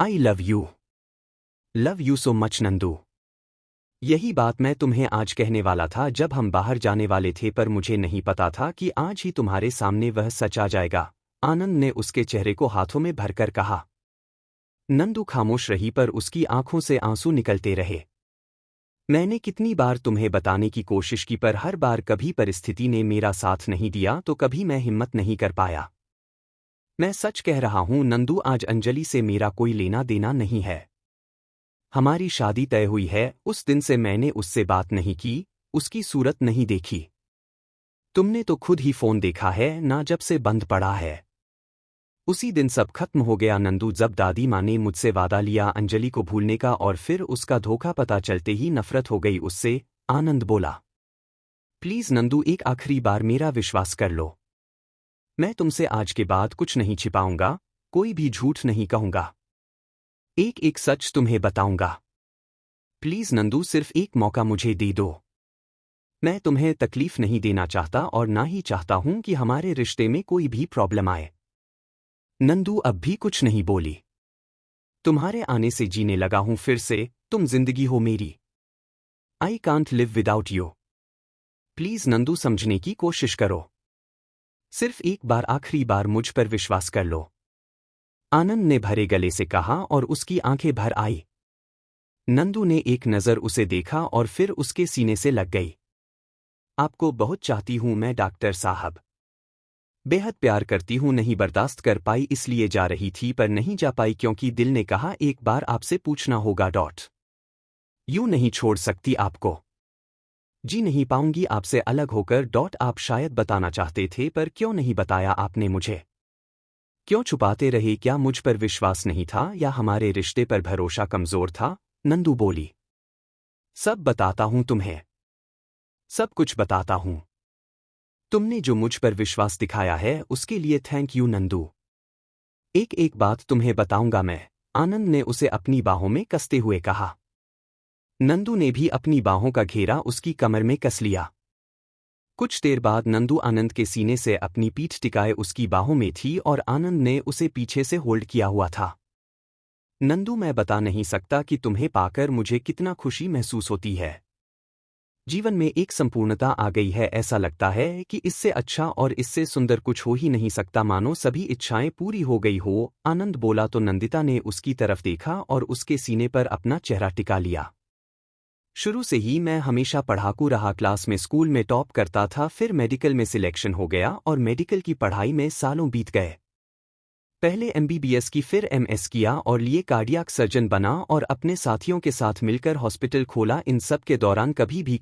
I love you so much Nandu. यही बात मैं तुम्हें आज कहने वाला था जब हम बाहर जाने वाले थे, पर मुझे नहीं पता था कि आज ही तुम्हारे सामने वह सच आ जाएगा। आनंद ने उसके चेहरे को हाथों में भरकर कहा। नंदू खामोश रही, पर उसकी आंखों से आंसू निकलते रहे। मैंने कितनी बार तुम्हें बताने की कोशिश की, पर हर बार कभी परिस्थिति ने मेरा साथ नहीं दिया तो कभी मैं हिम्मत नहीं कर पाया। मैं सच कह रहा हूं नंदू, आज अंजलि से मेरा कोई लेना देना नहीं है। हमारी शादी तय हुई है। उस दिन से मैंने उससे बात नहीं की, उसकी सूरत नहीं देखी। तुमने तो खुद ही फोन देखा है ना, जब से बंद पड़ा है। उसी दिन सब खत्म हो गया नंदू, जब दादी माँ ने मुझसे वादा लिया अंजलि को भूलने का, और फिर उसका धोखा पता चलते ही नफरत हो गई उससे। आनंद बोला। प्लीज नंदू, एक आखिरी बार मेरा विश्वास कर लो। मैं तुमसे आज के बाद कुछ नहीं छिपाऊंगा, कोई भी झूठ नहीं कहूंगा। एक एक सच तुम्हें बताऊंगा। प्लीज नंदू, सिर्फ एक मौका मुझे दे दो। मैं तुम्हें तकलीफ नहीं देना चाहता और ना ही चाहता हूं कि हमारे रिश्ते में कोई भी प्रॉब्लम आए। नंदू अब भी कुछ नहीं बोली। तुम्हारे आने से जीने लगा हूं फिर से, तुम जिंदगी हो मेरी। I can't live without you. Please Nandu, समझने की कोशिश करो। सिर्फ एक बार, आखिरी बार मुझ पर विश्वास कर लो। आनंद ने भरे गले से कहा और उसकी आंखें भर आई। नंदू ने एक नज़र उसे देखा और फिर उसके सीने से लग गई। आपको बहुत चाहती हूं मैं डॉक्टर साहब। बेहद प्यार करती हूं, नहीं बर्दाश्त कर पाई इसलिए जा रही थी, पर नहीं जा पाई क्योंकि दिल ने कहा एक बार आपसे पूछना होगा। यूं नहीं छोड़ सकती आपको। जी नहीं पाऊंगी आपसे अलग होकर। आप शायद बताना चाहते थे, पर क्यों नहीं बताया आपने मुझे? क्यों छुपाते रहे? क्या मुझ पर विश्वास नहीं था या हमारे रिश्ते पर भरोसा कमजोर था? नंदू बोली। सब बताता हूं तुम्हें, सब कुछ बताता हूं। तुमने जो मुझ पर विश्वास दिखाया है उसके लिए थैंक यू नंदू। एक एक बात तुम्हें बताऊंगा मैं। आनंद ने उसे अपनी बाहों में कसते हुए कहा। नंदू ने भी अपनी बाहों का घेरा उसकी कमर में कस लिया। कुछ देर बाद नंदू आनंद के सीने से अपनी पीठ टिकाए उसकी बाहों में थी और आनंद ने उसे पीछे से होल्ड किया हुआ था। नंदू, मैं बता नहीं सकता कि तुम्हें पाकर मुझे कितना खुशी महसूस होती है। जीवन में एक संपूर्णता आ गई है। ऐसा लगता है कि इससे अच्छा और इससे सुंदर कुछ हो ही नहीं सकता, मानो सभी इच्छाएं पूरी हो गई हो। आनंद बोला तो नंदिता ने उसकी तरफ देखा और उसके सीने पर अपना चेहरा टिका लिया। शुरू से ही मैं हमेशा पढ़ाकू रहा, क्लास में स्कूल में टॉप करता था, फिर मेडिकल में सिलेक्शन हो गया और मेडिकल की पढ़ाई में सालों बीत गए। पहले एमबीबीएस की, फिर एमएस किया और लिए कार्डियक सर्जन बना और अपने साथियों के साथ मिलकर हॉस्पिटल खोला। इन सब के दौरान कभी भी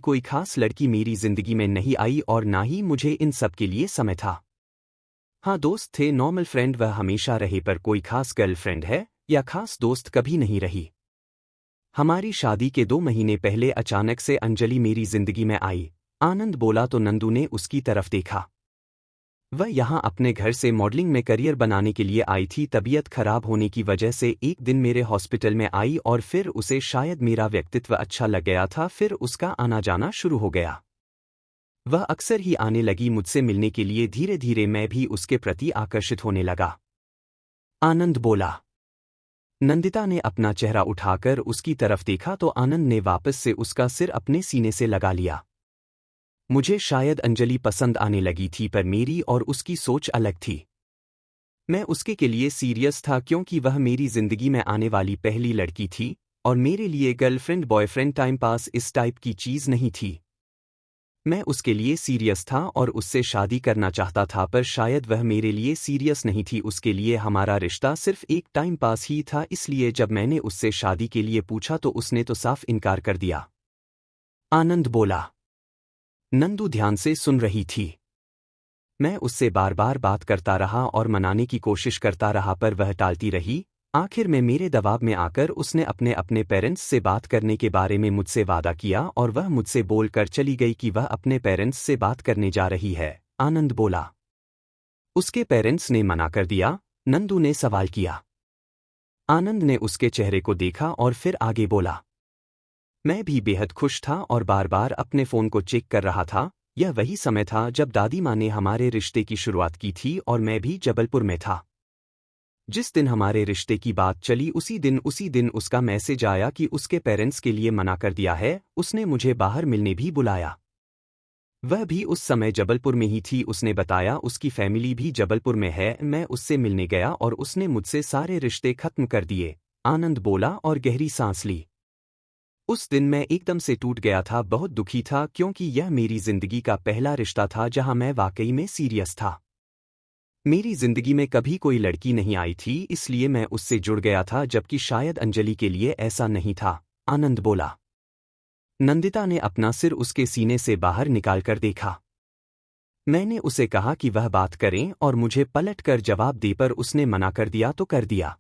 कोई खास लड़की मेरी जिंदगी में नहीं आई और ना ही मुझे इन सब के लिए समय था। हाँ, दोस्त थे, नॉर्मल फ्रेंड वह हमेशा रहे, पर कोई खास गर्लफ्रेंड है या खास दोस्त कभी नहीं रही। हमारी शादी के 2 महीने पहले अचानक से अंजलि मेरी जिंदगी में आई। आनंद बोला तो नंदू ने उसकी तरफ देखा। वह यहाँ अपने घर से मॉडलिंग में करियर बनाने के लिए आई थी। तबीयत खराब होने की वजह से एक दिन मेरे हॉस्पिटल में आई और फिर उसे शायद मेरा व्यक्तित्व अच्छा लग गया था, फिर उसका आना जाना शुरू हो गया। वह अक्सर ही आने लगी मुझसे मिलने के लिए। धीरे धीरे मैं भी उसके प्रति आकर्षित होने लगा। आनंद बोला। नंदिता ने अपना चेहरा उठाकर उसकी तरफ देखा तो आनंद ने वापस से उसका सिर अपने सीने से लगा लिया। मुझे शायद अंजलि पसंद आने लगी थी, पर मेरी और उसकी सोच अलग थी। मैं उसके के लिए सीरियस था क्योंकि वह मेरी जिंदगी में आने वाली पहली लड़की थी और मेरे लिए गर्लफ्रेंड बॉयफ्रेंड टाइम पास इस टाइप की चीज नहीं थी। मैं उसके लिए सीरियस था और उससे शादी करना चाहता था, पर शायद वह मेरे लिए सीरियस नहीं थी। उसके लिए हमारा रिश्ता सिर्फ एक टाइम पास ही था, इसलिए जब मैंने उससे शादी के लिए पूछा तो उसने तो साफ इनकार कर दिया। आनंद बोला। नंदू ध्यान से सुन रही थी। मैं उससे बार बार बात करता रहा और मनाने की कोशिश करता रहा, पर वह टालती रही। आखिर में मेरे दबाव में आकर उसने अपने पेरेंट्स से बात करने के बारे में मुझसे वादा किया और वह मुझसे बोलकर चली गई कि वह अपने पेरेंट्स से बात करने जा रही है। आनंद बोला। उसके पेरेंट्स ने मना कर दिया? नंदू ने सवाल किया। आनंद ने उसके चेहरे को देखा और फिर आगे बोला। मैं भी बेहद खुश था और बार बार अपने फ़ोन को चेक कर रहा था। यह वही समय था जब दादी माँ ने हमारे रिश्ते की शुरुआत की थी और मैं भी जबलपुर में था। जिस दिन हमारे रिश्ते की बात चली उसी दिन उसका मैसेज आया कि उसके पेरेंट्स के लिए मना कर दिया है। उसने मुझे बाहर मिलने भी बुलाया। वह भी उस समय जबलपुर में ही थी। उसने बताया उसकी फैमिली भी जबलपुर में है। मैं उससे मिलने गया और उसने मुझसे सारे रिश्ते खत्म कर दिए। आनंद बोला और गहरी सांस ली। उस दिन मैं एकदम से टूट गया था, बहुत दुखी था, क्योंकि यह मेरी जिंदगी का पहला रिश्ता था जहां मैं वाकई में सीरियस था। मेरी जिंदगी में कभी कोई लड़की नहीं आई थी, इसलिए मैं उससे जुड़ गया था, जबकि शायद अंजलि के लिए ऐसा नहीं था। आनंद बोला। नंदिता ने अपना सिर उसके सीने से बाहर निकालकर देखा। मैंने उसे कहा कि वह बात करें और मुझे पलट कर जवाब दे, पर उसने मना कर दिया तो कर दिया।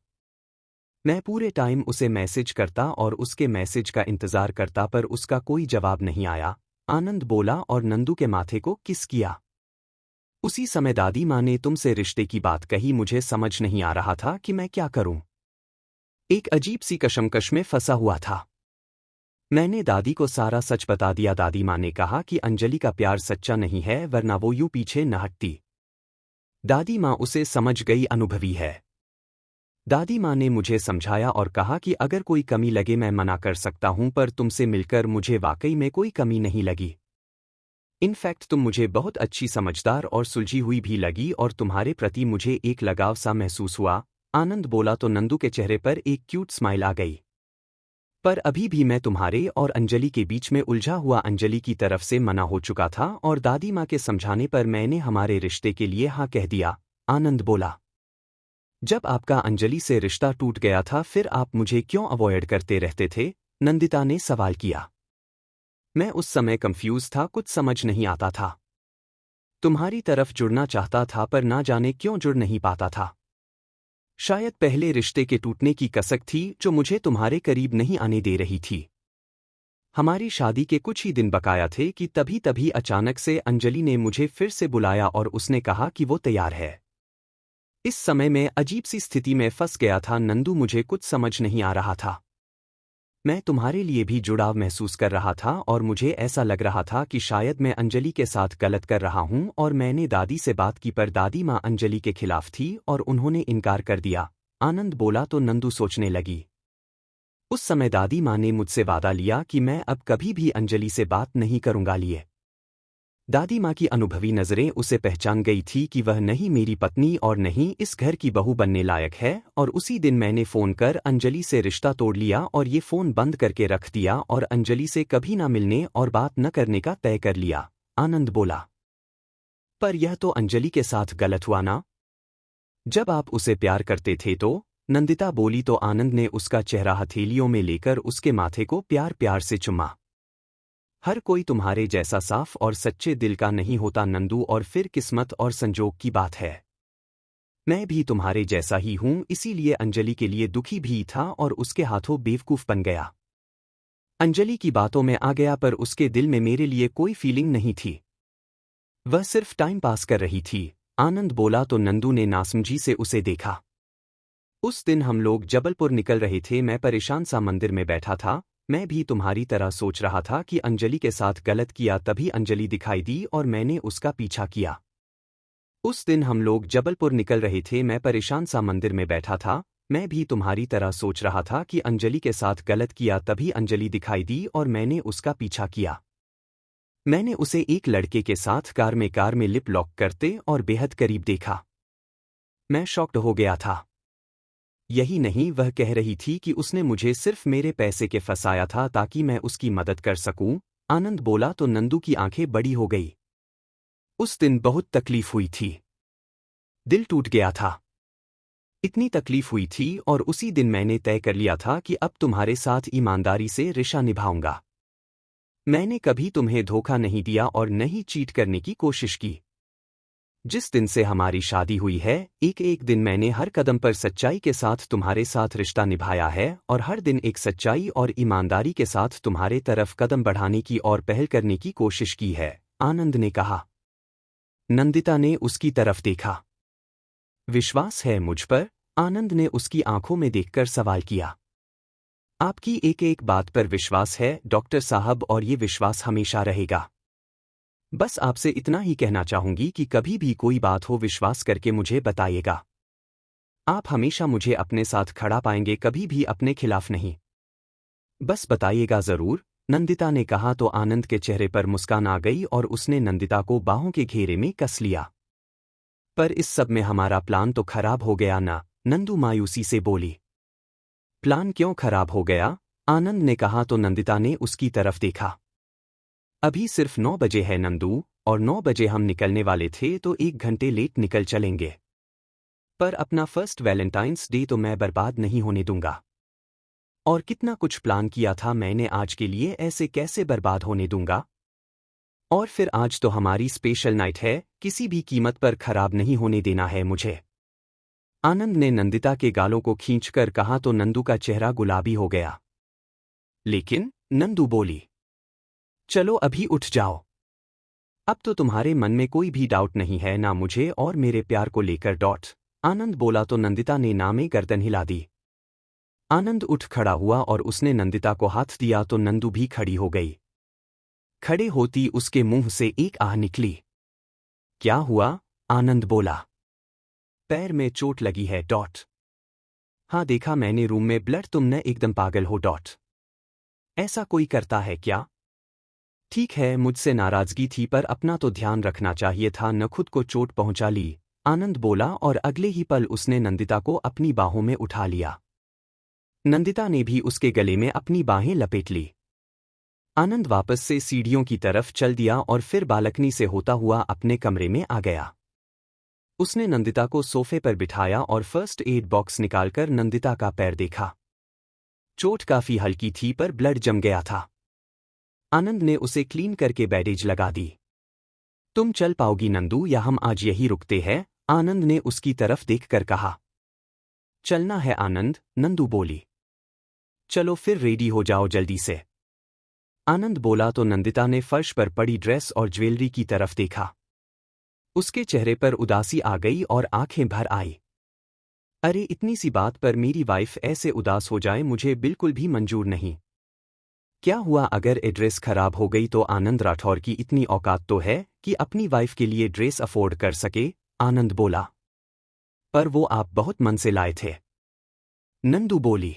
मैं पूरे टाइम उसे मैसेज करता और उसके मैसेज का इंतजार करता, पर उसका कोई जवाब नहीं आया। आनंद बोला और नंदू के माथे को किस किया। उसी समय दादी माँ ने तुमसे रिश्ते की बात कही। मुझे समझ नहीं आ रहा था कि मैं क्या करूं। एक अजीब सी कशमकश में फंसा हुआ था। मैंने दादी को सारा सच बता दिया। दादी माँ ने कहा कि अंजलि का प्यार सच्चा नहीं है, वरना वो यूं पीछे न हटती। दादी माँ उसे समझ गई, अनुभवी है। दादी माँ ने मुझे समझाया और कहा कि अगर कोई कमी लगे मैं मना कर सकता हूं, पर तुमसे मिलकर मुझे वाकई में कोई कमी नहीं लगी। इनफैक्ट तुम मुझे बहुत अच्छी, समझदार और सुलझी हुई भी लगी, और तुम्हारे प्रति मुझे एक लगाव सा महसूस हुआ। आनंद बोला तो नंदू के चेहरे पर एक क्यूट स्माइल आ गई। पर अभी भी मैं तुम्हारे और अंजलि के बीच में उलझा हुआ। अंजलि की तरफ से मना हो चुका था और दादी माँ के समझाने पर मैंने हमारे रिश्ते के लिए हाँ कह दिया। आनंद बोला। जब आपका अंजलि से रिश्ता टूट गया था, फिर आप मुझे क्यों अवॉइड करते रहते थे? नंदिता ने सवाल किया। मैं उस समय कंफ्यूज था, कुछ समझ नहीं आता था। तुम्हारी तरफ जुड़ना चाहता था, पर ना जाने क्यों जुड़ नहीं पाता था। शायद पहले रिश्ते के टूटने की कसक थी जो मुझे तुम्हारे करीब नहीं आने दे रही थी। हमारी शादी के कुछ ही दिन बकाया थे कि तभी अचानक से अंजलि ने मुझे फिर से बुलाया और उसने कहा कि वो तैयार है। इस समय मैं अजीब सी स्थिति में फंस गया था नंदू, मुझे कुछ समझ नहीं आ रहा था। मैं तुम्हारे लिए भी जुड़ाव महसूस कर रहा था और मुझे ऐसा लग रहा था कि शायद मैं अंजलि के साथ गलत कर रहा हूं, और मैंने दादी से बात की, पर दादी माँ अंजलि के खिलाफ थी और उन्होंने इनकार कर दिया। आनंद बोला तो नंदू सोचने लगी। उस समय दादी माँ ने मुझसे वादा लिया कि मैं अब कभी भी अंजलि से बात नहीं करूंगा। लिए दादी माँ की अनुभवी नज़रें उसे पहचान गई थी कि वह नहीं मेरी पत्नी और नहीं इस घर की बहू बनने लायक है, और उसी दिन मैंने फ़ोन कर अंजलि से रिश्ता तोड़ लिया और ये फ़ोन बंद करके रख दिया और अंजलि से कभी ना मिलने और बात न करने का तय कर लिया। आनंद बोला। पर यह तो अंजलि के साथ गलत हुआ ना? जब आप उसे प्यार करते थे तो? नंदिता बोली तो आनंद ने उसका चेहरा हथेलियों में लेकर उसके माथे को प्यार प्यार से चुमा। हर कोई तुम्हारे जैसा साफ और सच्चे दिल का नहीं होता नंदू, और फिर किस्मत और संजोग की बात है। मैं भी तुम्हारे जैसा ही हूं, इसीलिए अंजलि के लिए दुखी भी था और उसके हाथों बेवकूफ बन गया। अंजलि की बातों में आ गया, पर उसके दिल में मेरे लिए कोई फीलिंग नहीं थी। वह सिर्फ टाइम पास कर रही थी। आनंद बोला तो नंदू ने नासमझी से उसे देखा। उस दिन हम लोग जबलपुर निकल रहे थे। मैं परेशान सा मंदिर में बैठा था। मैं भी तुम्हारी तरह सोच रहा था कि अंजलि के साथ गलत किया, तभी अंजलि दिखाई दी और मैंने उसका पीछा किया। उस दिन हम लोग जबलपुर निकल रहे थे। मैं परेशान सा मंदिर में बैठा था। मैं भी तुम्हारी तरह सोच रहा था कि अंजलि के साथ गलत किया, तभी अंजलि दिखाई दी और मैंने उसका पीछा किया। मैंने उसे एक लड़के के साथ कार में लिप लॉक करते और बेहद करीब देखा। मैं शॉक्ड हो गया था। यही नहीं, वह कह रही थी कि उसने मुझे सिर्फ मेरे पैसे के फंसाया था ताकि मैं उसकी मदद कर सकूं। आनंद बोला तो नंदू की आंखें बड़ी हो गई। उस दिन बहुत तकलीफ हुई थी। दिल टूट गया था। इतनी तकलीफ हुई थी और उसी दिन मैंने तय कर लिया था कि अब तुम्हारे साथ ईमानदारी से रिश्ता निभाऊंगा। मैंने कभी तुम्हें धोखा नहीं दिया और न ही चीट करने की कोशिश की। जिस दिन से हमारी शादी हुई है, एक एक दिन मैंने हर कदम पर सच्चाई के साथ तुम्हारे साथ रिश्ता निभाया है, और हर दिन एक सच्चाई और ईमानदारी के साथ तुम्हारे तरफ कदम बढ़ाने की और पहल करने की कोशिश की है। आनंद ने कहा। नंदिता ने उसकी तरफ देखा। विश्वास है मुझ पर? आनंद ने उसकी आंखों में देखकर सवाल किया। आपकी एक एक बात पर विश्वास है डॉक्टर साहब, और ये विश्वास हमेशा रहेगा। बस आपसे इतना ही कहना चाहूंगी कि कभी भी कोई बात हो, विश्वास करके मुझे बताइएगा। आप हमेशा मुझे अपने साथ खड़ा पाएंगे, कभी भी अपने खिलाफ नहीं। बस बताइएगा जरूर, नंदिता ने कहा तो आनंद के चेहरे पर मुस्कान आ गई और उसने नंदिता को बाहों के घेरे में कस लिया। पर इस सब में हमारा प्लान तो खराब हो गया ना, नंदू मायूसी से बोली। प्लान क्यों खराब हो गया? आनंद ने कहा तो नंदिता ने उसकी तरफ देखा। अभी सिर्फ 9 बजे है नंदू, और 9 बजे हम निकलने वाले थे तो 1 घंटे लेट निकल चलेंगे। पर अपना फर्स्ट वैलेंटाइंस डे तो मैं बर्बाद नहीं होने दूंगा। और कितना कुछ प्लान किया था मैंने आज के लिए, ऐसे कैसे बर्बाद होने दूंगा? और फिर आज तो हमारी स्पेशल नाइट है, किसी भी कीमत पर खराब नहीं होने देना है मुझे। आनंद ने नंदिता के गालों को खींचकर कहा तो नंदू का चेहरा गुलाबी हो गया। लेकिन नंदू बोली, चलो अभी उठ जाओ। अब तो तुम्हारे मन में कोई भी डाउट नहीं है ना मुझे और मेरे प्यार को लेकर डॉट। आनंद बोला तो नंदिता ने ना में गर्दन हिला दी। आनंद उठ खड़ा हुआ और उसने नंदिता को हाथ दिया तो नंदू भी खड़ी हो गई। खड़े होती उसके मुंह से एक आह निकली। क्या हुआ? आनंद बोला। पैर में चोट लगी है डॉट। हाँ देखा मैंने रूम में ब्लड, तुमने एकदम पागल हो डॉट। ऐसा कोई करता है क्या? ठीक है मुझसे नाराजगी थी पर अपना तो ध्यान रखना चाहिए था, न खुद को चोट पहुंचा ली। आनंद बोला और अगले ही पल उसने नंदिता को अपनी बाहों में उठा लिया। नंदिता ने भी उसके गले में अपनी बाहें लपेट ली। आनंद वापस से सीढ़ियों की तरफ चल दिया और फिर बालकनी से होता हुआ अपने कमरे में आ गया। उसने नंदिता को सोफे पर बिठाया और फर्स्ट एड बॉक्स निकालकर नंदिता का पैर देखा। चोट काफी हल्की थी पर ब्लड जम गया था। आनंद ने उसे क्लीन करके बैंडेज लगा दी। तुम चल पाओगी नंदू या हम आज यही रुकते हैं? आनंद ने उसकी तरफ देखकर कहा। चलना है आनंद, नंदू बोली। चलो फिर रेडी हो जाओ जल्दी से। आनंद बोला तो नंदिता ने फर्श पर पड़ी ड्रेस और ज्वेलरी की तरफ देखा। उसके चेहरे पर उदासी आ गई और आंखें भर आई। अरे इतनी सी बात पर मेरी वाइफ ऐसे उदास हो जाए मुझे बिल्कुल भी मंजूर नहीं। क्या हुआ अगर ये ड्रेस खराब हो गई तो? आनंद राठौर की इतनी औकात तो है कि अपनी वाइफ के लिए ड्रेस अफोर्ड कर सके, आनंद बोला। पर वो आप बहुत मन से लाए थे, नंदू बोली।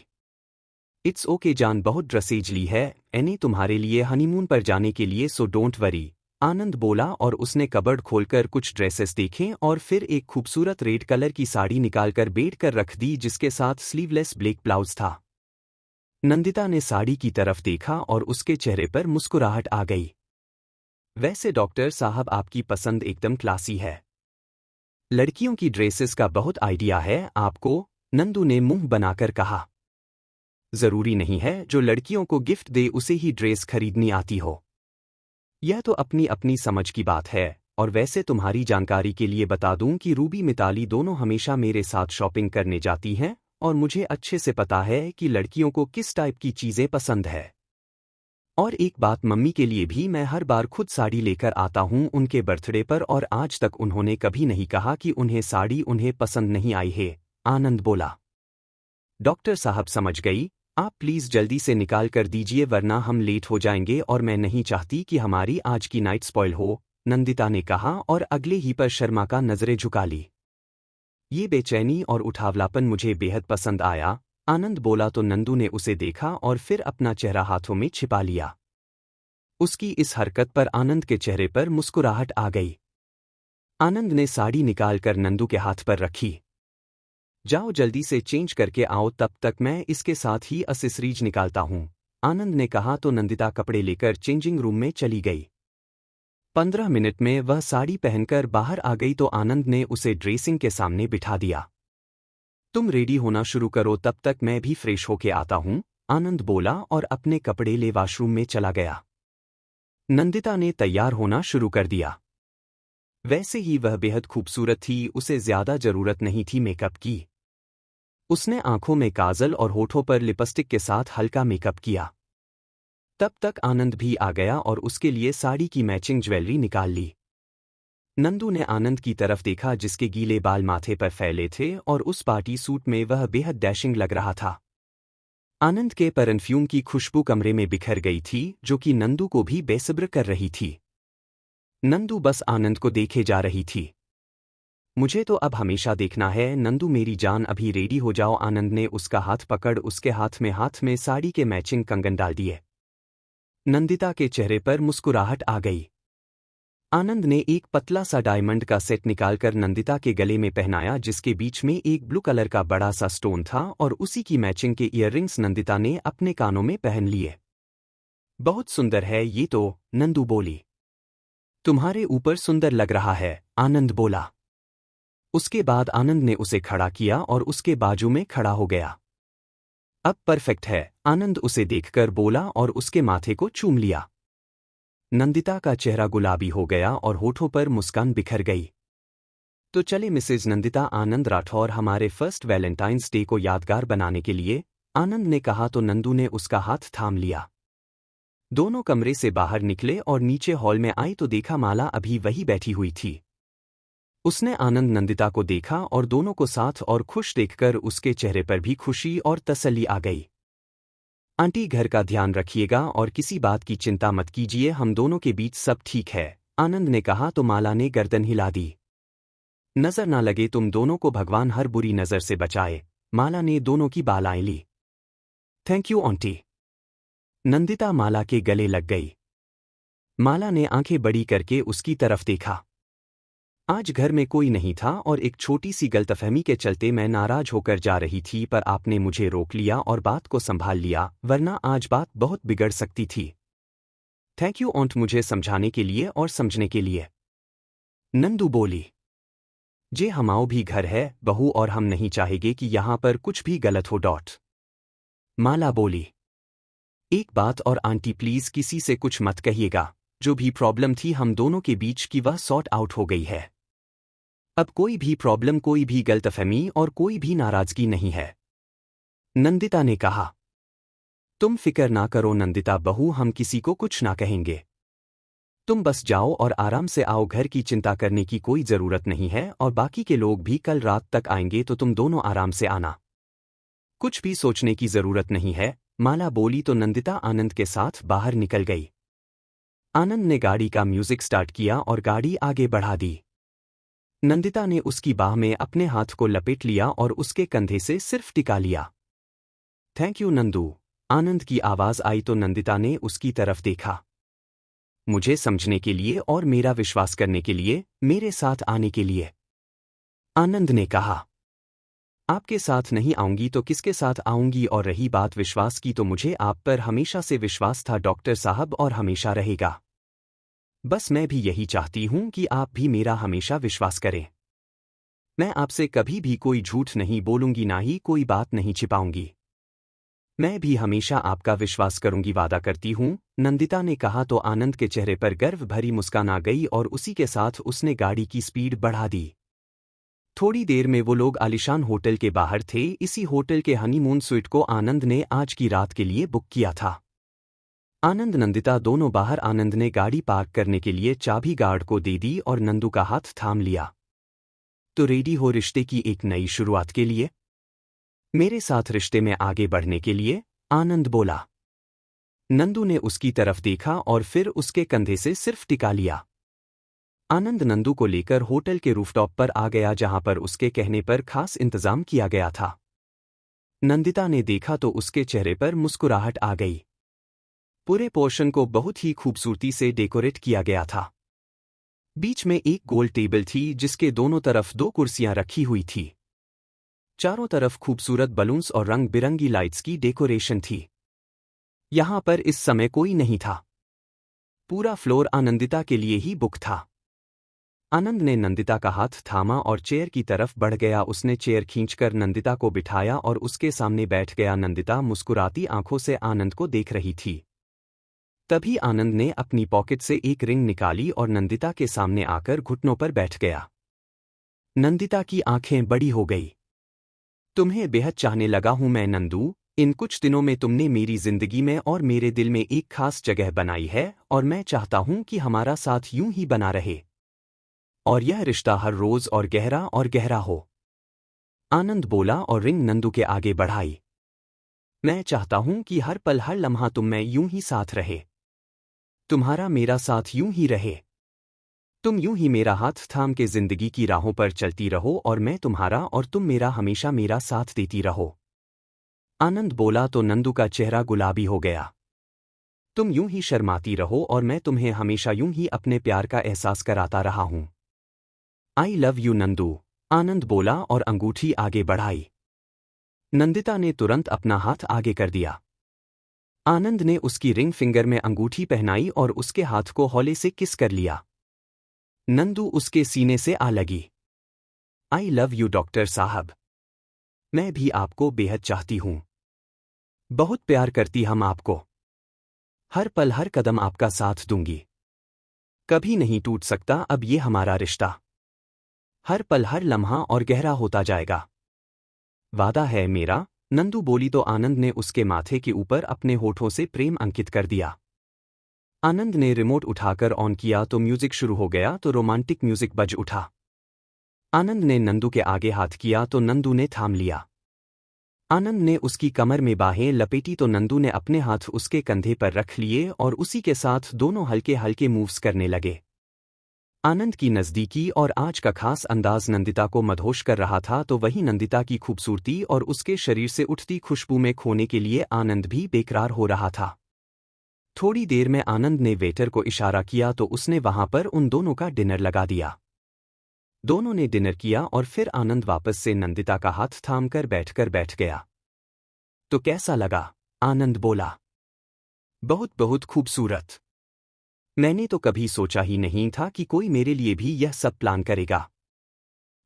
इट्स ओके जान, बहुत ड्रेसेज ली है एनी तुम्हारे लिए हनीमून पर जाने के लिए, सो डोंट वरी, आनंद बोला और उसने कबर्ड खोलकर कुछ ड्रेसेस देखे और फिर एक खूबसूरत रेड कलर की साड़ी निकालकर बेड कर रख दी जिसके साथ स्लीवलेस ब्लैक ब्लाउज था। नंदिता ने साड़ी की तरफ देखा और उसके चेहरे पर मुस्कुराहट आ गई। वैसे डॉक्टर साहब आपकी पसंद एकदम क्लासी है। लड़कियों की ड्रेसेस का बहुत आइडिया है आपको, नंदू ने मुंह बनाकर कहा। जरूरी नहीं है जो लड़कियों को गिफ्ट दे उसे ही ड्रेस खरीदनी आती हो। यह तो अपनी अपनी समझ की बात है। और वैसे तुम्हारी जानकारी के लिए बता दूं कि रूबी मिताली दोनों हमेशा मेरे साथ शॉपिंग करने जाती हैं और मुझे अच्छे से पता है कि लड़कियों को किस टाइप की चीजें पसंद है। और एक बात, मम्मी के लिए भी मैं हर बार खुद साड़ी लेकर आता हूं उनके बर्थडे पर और आज तक उन्होंने कभी नहीं कहा कि उन्हें साड़ी उन्हें पसंद नहीं आई है, आनंद बोला। डॉक्टर साहब समझ गई, आप प्लीज जल्दी से निकाल कर दीजिए वरना हम लेट हो जाएंगे और मैं नहीं चाहती कि हमारी आज की नाइट स्पॉइल हो, नंदिता ने कहा और अगले ही पर शर्मा का नजरें झुका ली। ये बेचैनी और उठावलापन मुझे बेहद पसंद आया, आनंद बोला तो नंदू ने उसे देखा और फिर अपना चेहरा हाथों में छिपा लिया। उसकी इस हरकत पर आनंद के चेहरे पर मुस्कुराहट आ गई। आनंद ने साड़ी निकालकर नंदू के हाथ पर रखी। जाओ जल्दी से चेंज करके आओ, तब तक मैं इसके साथ ही एक्सेसरीज निकालता हूं, आनंद ने कहा तो नंदिता कपड़े लेकर चेंजिंग रूम में चली गई। 15 मिनट में वह साड़ी पहनकर बाहर आ गई तो आनंद ने उसे ड्रेसिंग के सामने बिठा दिया। तुम रेडी होना शुरू करो तब तक मैं भी फ्रेश होके आता हूं, आनंद बोला और अपने कपड़े ले वॉशरूम में चला गया। नंदिता ने तैयार होना शुरू कर दिया। वैसे ही वह बेहद खूबसूरत थी, उसे ज्यादा जरूरत नहीं थी मेकअप की। उसने आंखों में काजल और होठों पर लिपस्टिक के साथ हल्का मेकअप किया। तब तक आनंद भी आ गया और उसके लिए साड़ी की मैचिंग ज्वेलरी निकाल ली। नंदू ने आनंद की तरफ देखा जिसके गीले बाल माथे पर फैले थे और उस पार्टी सूट में वह बेहद डैशिंग लग रहा था। आनंद के परफ्यूम की खुशबू कमरे में बिखर गई थी जो कि नंदू को भी बेसब्र कर रही थी। नंदू बस आनंद को देखे जा रही थी। मुझे तो अब हमेशा देखना है। नंदू मेरी जान अभी रेडी हो जाओ। आनंद ने उसका हाथ पकड़ उसके हाथ में साड़ी के मैचिंग कंगन डाल दिए। नंदिता के चेहरे पर मुस्कुराहट आ गई। आनंद ने एक पतला सा डायमंड का सेट निकालकर नंदिता के गले में पहनाया, जिसके बीच में एक ब्लू कलर का बड़ा सा स्टोन था, और उसी की मैचिंग के ईयररिंग्स नंदिता ने अपने कानों में पहन लिए। बहुत सुंदर है ये तो, नंदू बोली। तुम्हारे ऊपर सुंदर लग रहा है, आनंद बोला। उसके बाद आनंद ने उसे खड़ा किया और उसके बाजू में खड़ा हो गया। अब परफेक्ट है, आनंद उसे देखकर बोला और उसके माथे को चूम लिया। नंदिता का चेहरा गुलाबी हो गया और होठों पर मुस्कान बिखर गई। तो चले मिसेज नंदिता, आनंद राठौर, हमारे फर्स्ट वैलेंटाइंस डे को यादगार बनाने के लिए, आनंद ने कहा तो नंदू ने उसका हाथ थाम लिया। दोनों कमरे से बाहर निकले और नीचे हॉल में आई तो देखा माला अभी वही बैठी हुई थी। उसने आनंद नंदिता को देखा और दोनों को साथ और खुश देखकर उसके चेहरे पर भी खुशी और तसल्ली आ गई। आंटी घर का ध्यान रखिएगा और किसी बात की चिंता मत कीजिए, हम दोनों के बीच सब ठीक है, आनंद ने कहा तो माला ने गर्दन हिला दी। नजर ना लगे तुम दोनों को, भगवान हर बुरी नजर से बचाए, माला ने दोनों की बालाएं ली। Thank you aunty. Nandita Mala के गले लग गई। माला ने आंखें बड़ी करके उसकी तरफ देखा। आज घर में कोई नहीं था और एक छोटी सी गलतफहमी के चलते मैं नाराज होकर जा रही थी, पर आपने मुझे रोक लिया और बात को संभाल लिया, वरना आज बात बहुत बिगड़ सकती थी। थैंक यू ऑन्ट, मुझे समझाने के लिए और समझने के लिए, नंदू बोली। जे हमाओ भी घर है बहू, और हम नहीं चाहेंगे कि यहां पर कुछ भी गलत हो। माला बोली। एक बात और आंटी, प्लीज किसी से कुछ मत कहिएगा, जो भी प्रॉब्लम थी हम दोनों के बीच की वह सॉर्ट आउट हो गई है। अब कोई भी प्रॉब्लम, कोई भी गलतफहमी और कोई भी नाराजगी नहीं है, नंदिता ने कहा। तुम फिक्र ना करो नंदिता बहू, हम किसी को कुछ ना कहेंगे। तुम बस जाओ और आराम से आओ, घर की चिंता करने की कोई जरूरत नहीं है, और बाकी के लोग भी कल रात तक आएंगे तो तुम दोनों आराम से आना। कुछ भी सोचने की जरूरत नहीं है, माला बोली तो नंदिता आनंद के साथ बाहर निकल गई। आनंद ने गाड़ी का म्यूजिक स्टार्ट किया और गाड़ी आगे बढ़ा दी। नंदिता ने उसकी बाह में अपने हाथ को लपेट लिया और उसके कंधे से सिर्फ टिका लिया। थैंक यू नंदू, आनंद की आवाज आई तो नंदिता ने उसकी तरफ देखा। मुझे समझने के लिए और मेरा विश्वास करने के लिए, मेरे साथ आने के लिए, आनंद ने कहा। आपके साथ नहीं आऊंगी तो किसके साथ आऊंगी, और रही बात विश्वास की तो मुझे आप पर हमेशा से विश्वास था डॉक्टर साहब, और हमेशा रहेगा। बस मैं भी यही चाहती हूं कि आप भी मेरा हमेशा विश्वास करें। मैं आपसे कभी भी कोई झूठ नहीं बोलूंगी, ना ही कोई बात नहीं छिपाऊंगी। मैं भी हमेशा आपका विश्वास करूंगी, वादा करती हूं, नंदिता ने कहा तो आनंद के चेहरे पर गर्व भरी मुस्कान आ गई और उसी के साथ उसने गाड़ी की स्पीड बढ़ा दी। थोड़ी देर में वो लोग आलिशान होटल के बाहर थे। इसी होटल के हनीमून स्वीट को आनंद ने आज की रात के लिए बुक किया था। आनंद नंदिता दोनों बाहर। आनंद ने गाड़ी पार्क करने के लिए चाबी गार्ड को दे दी और नंदू का हाथ थाम लिया। तो रेडी हो रिश्ते की एक नई शुरुआत के लिए, मेरे साथ रिश्ते में आगे बढ़ने के लिए, आनंद बोला। नंदू ने उसकी तरफ देखा और फिर उसके कंधे से सिर्फ टिका लिया। आनंद नंदू को लेकर होटल के रूफटॉप पर आ गया, जहां पर उसके कहने पर खास इंतजाम किया गया था। नंदिता ने देखा तो उसके चेहरे पर मुस्कुराहट आ गई। पूरे पोर्शन को बहुत ही खूबसूरती से डेकोरेट किया गया था। बीच में एक गोल टेबल थी जिसके दोनों तरफ 2 कुर्सियां रखी हुई थी। चारों तरफ खूबसूरत बलून्स और रंग बिरंगी लाइट्स की डेकोरेशन थी। यहां पर इस समय कोई नहीं था। पूरा फ्लोर आनंदिता के लिए ही बुक था। आनंद ने नंदिता का हाथ थामा और चेयर की तरफ बढ़ गया। उसने चेयर खींचकर नंदिता को बिठाया और उसके सामने बैठ गया। नंदिता मुस्कुराती आंखों से आनंद को देख रही थी। तभी आनंद ने अपनी पॉकेट से एक रिंग निकाली और नंदिता के सामने आकर घुटनों पर बैठ गया। नंदिता की आंखें बड़ी हो गई। तुम्हें बेहद चाहने लगा हूं मैं नंदू। इन कुछ दिनों में तुमने मेरी जिंदगी में और मेरे दिल में एक खास जगह बनाई है, और मैं चाहता हूं कि हमारा साथ यूं ही बना रहे, और यह रिश्ता हर रोज और गहरा हो। आनंद बोला और रिंग नंदू के आगे बढ़ाई। मैं चाहता हूं कि हर पल हर लम्हा तुम में यूं ही साथ रहे, तुम्हारा मेरा साथ यूं ही रहे। तुम यूं ही मेरा हाथ थाम के जिंदगी की राहों पर चलती रहो और मैं तुम्हारा और तुम मेरा हमेशा मेरा साथ देती रहो। आनंद बोला तो नंदू का चेहरा गुलाबी हो गया। तुम यूं ही शर्माती रहो और मैं तुम्हें हमेशा यूं ही अपने प्यार का एहसास कराता रहा हूं। I love you Nandu, Anand बोला और अंगूठी आगे बढ़ाई। नंदिता ने तुरंत अपना हाथ आगे कर दिया। आनंद ने उसकी रिंग फिंगर में अंगूठी पहनाई और उसके हाथ को हौले से किस कर लिया। नंदू उसके सीने से आ लगी। आई लव यू डॉक्टर साहब, मैं भी आपको बेहद चाहती हूं। बहुत प्यार करती हम आपको। हर पल हर कदम आपका साथ दूंगी। कभी नहीं टूट सकता अब ये हमारा रिश्ता। हर पल हर लम्हा और गहरा होता जाएगा। वादा है मेरा, नंदू बोली तो आनंद ने उसके माथे के ऊपर अपने होठों से प्रेम अंकित कर दिया। आनंद ने रिमोट उठाकर ऑन किया तो म्यूजिक शुरू हो गया तो रोमांटिक म्यूजिक बज उठा। आनंद ने नंदू के आगे हाथ किया तो नंदू ने थाम लिया। आनंद ने उसकी कमर में बाहें लपेटी तो नंदू ने अपने हाथ उसके कंधे पर रख लिए और उसी के साथ दोनों हल्के हल्के मूव्स करने लगे। आनंद की नज़दीकी और आज का खास अंदाज नंदिता को मदहोश कर रहा था तो वहीं नंदिता की खूबसूरती और उसके शरीर से उठती खुशबू में खोने के लिए आनंद भी बेकरार हो रहा था। थोड़ी देर में आनंद ने वेटर को इशारा किया तो उसने वहां पर उन दोनों का डिनर लगा दिया। दोनों ने डिनर किया और फिर आनंद वापस से नंदिता का हाथ थामकर बैठ गया। तो कैसा लगा? आनंद बोला। बहुत बहुत खूबसूरत। मैंने तो कभी सोचा ही नहीं था कि कोई मेरे लिए भी यह सब प्लान करेगा।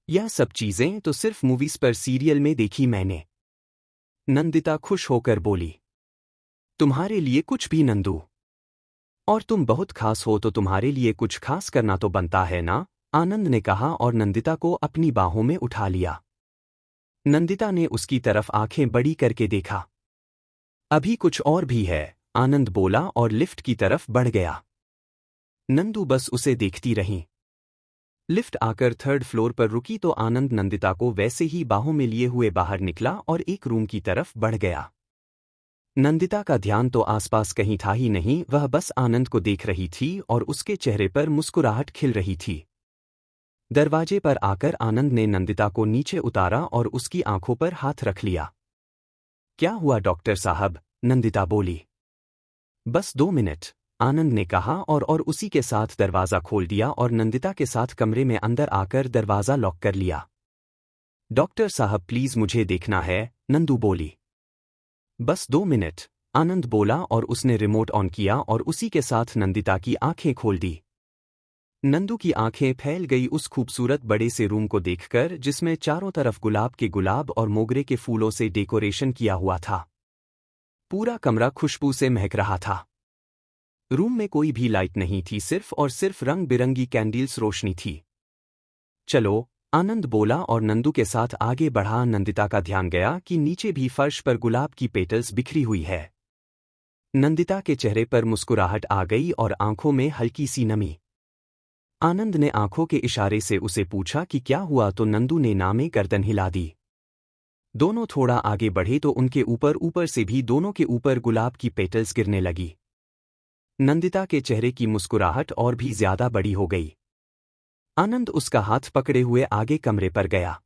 यह सब चीजें तो सिर्फ मूवीज पर सीरियल में देखी मैंने। नंदिता खुश होकर बोली। तुम्हारे लिए कुछ भी नंदू। और तुम बहुत खास हो तो तुम्हारे लिए कुछ खास करना तो बनता है ना, आनंद ने कहा और नंदिता को अपनी बाहों में उठा लिया। नंदिता ने उसकी तरफ आंखें बड़ी करके देखा। अभी कुछ और भी है, आनंद बोला और लिफ्ट की तरफ बढ़ गया। नंदू बस उसे देखती रही। लिफ्ट आकर थर्ड फ्लोर पर रुकी तो आनंद नंदिता को वैसे ही बाहों में लिए हुए बाहर निकला और एक रूम की तरफ बढ़ गया। नंदिता का ध्यान तो आसपास कहीं था ही नहीं, वह बस आनंद को देख रही थी और उसके चेहरे पर मुस्कुराहट खिल रही थी। दरवाजे पर आकर आनंद ने नंदिता को नीचे उतारा और उसकी आंखों पर हाथ रख लिया। क्या हुआ डॉक्टर साहब? नंदिता बोली। बस 2 मिनट, आनंद ने कहा और उसी के साथ दरवाज़ा खोल दिया और नंदिता के साथ कमरे में अंदर आकर दरवाज़ा लॉक कर लिया। डॉक्टर साहब प्लीज मुझे देखना है, नंदू बोली। बस 2 मिनट, आनंद बोला और उसने रिमोट ऑन किया और उसी के साथ नंदिता की आंखें खोल दी। नंदू की आंखें फैल गई उस खूबसूरत बड़े से रूम को देखकर जिसमें चारों तरफ गुलाब के गुलाब और मोगरे के फूलों से डेकोरेशन किया हुआ था। पूरा कमरा खुशबू से महक रहा था। रूम में कोई भी लाइट नहीं थी, सिर्फ और सिर्फ रंग बिरंगी कैंडल्स रोशनी थी। चलो, आनंद बोला और नंदू के साथ आगे बढ़ा। नंदिता का ध्यान गया कि नीचे भी फर्श पर गुलाब की पेटल्स बिखरी हुई है। नंदिता के चेहरे पर मुस्कुराहट आ गई और आंखों में हल्की सी नमी। आनंद ने आंखों के इशारे से उसे पूछा कि क्या हुआ तो नंदू ने नामे गर्दन हिला दी। दोनों थोड़ा आगे बढ़े तो उनके ऊपर ऊपर से भी दोनों के ऊपर गुलाब की पेटल्स गिरने लगी। नंदिता के चेहरे की मुस्कुराहट और भी ज्यादा बड़ी हो गई। आनंद उसका हाथ पकड़े हुए आगे कमरे पर गया।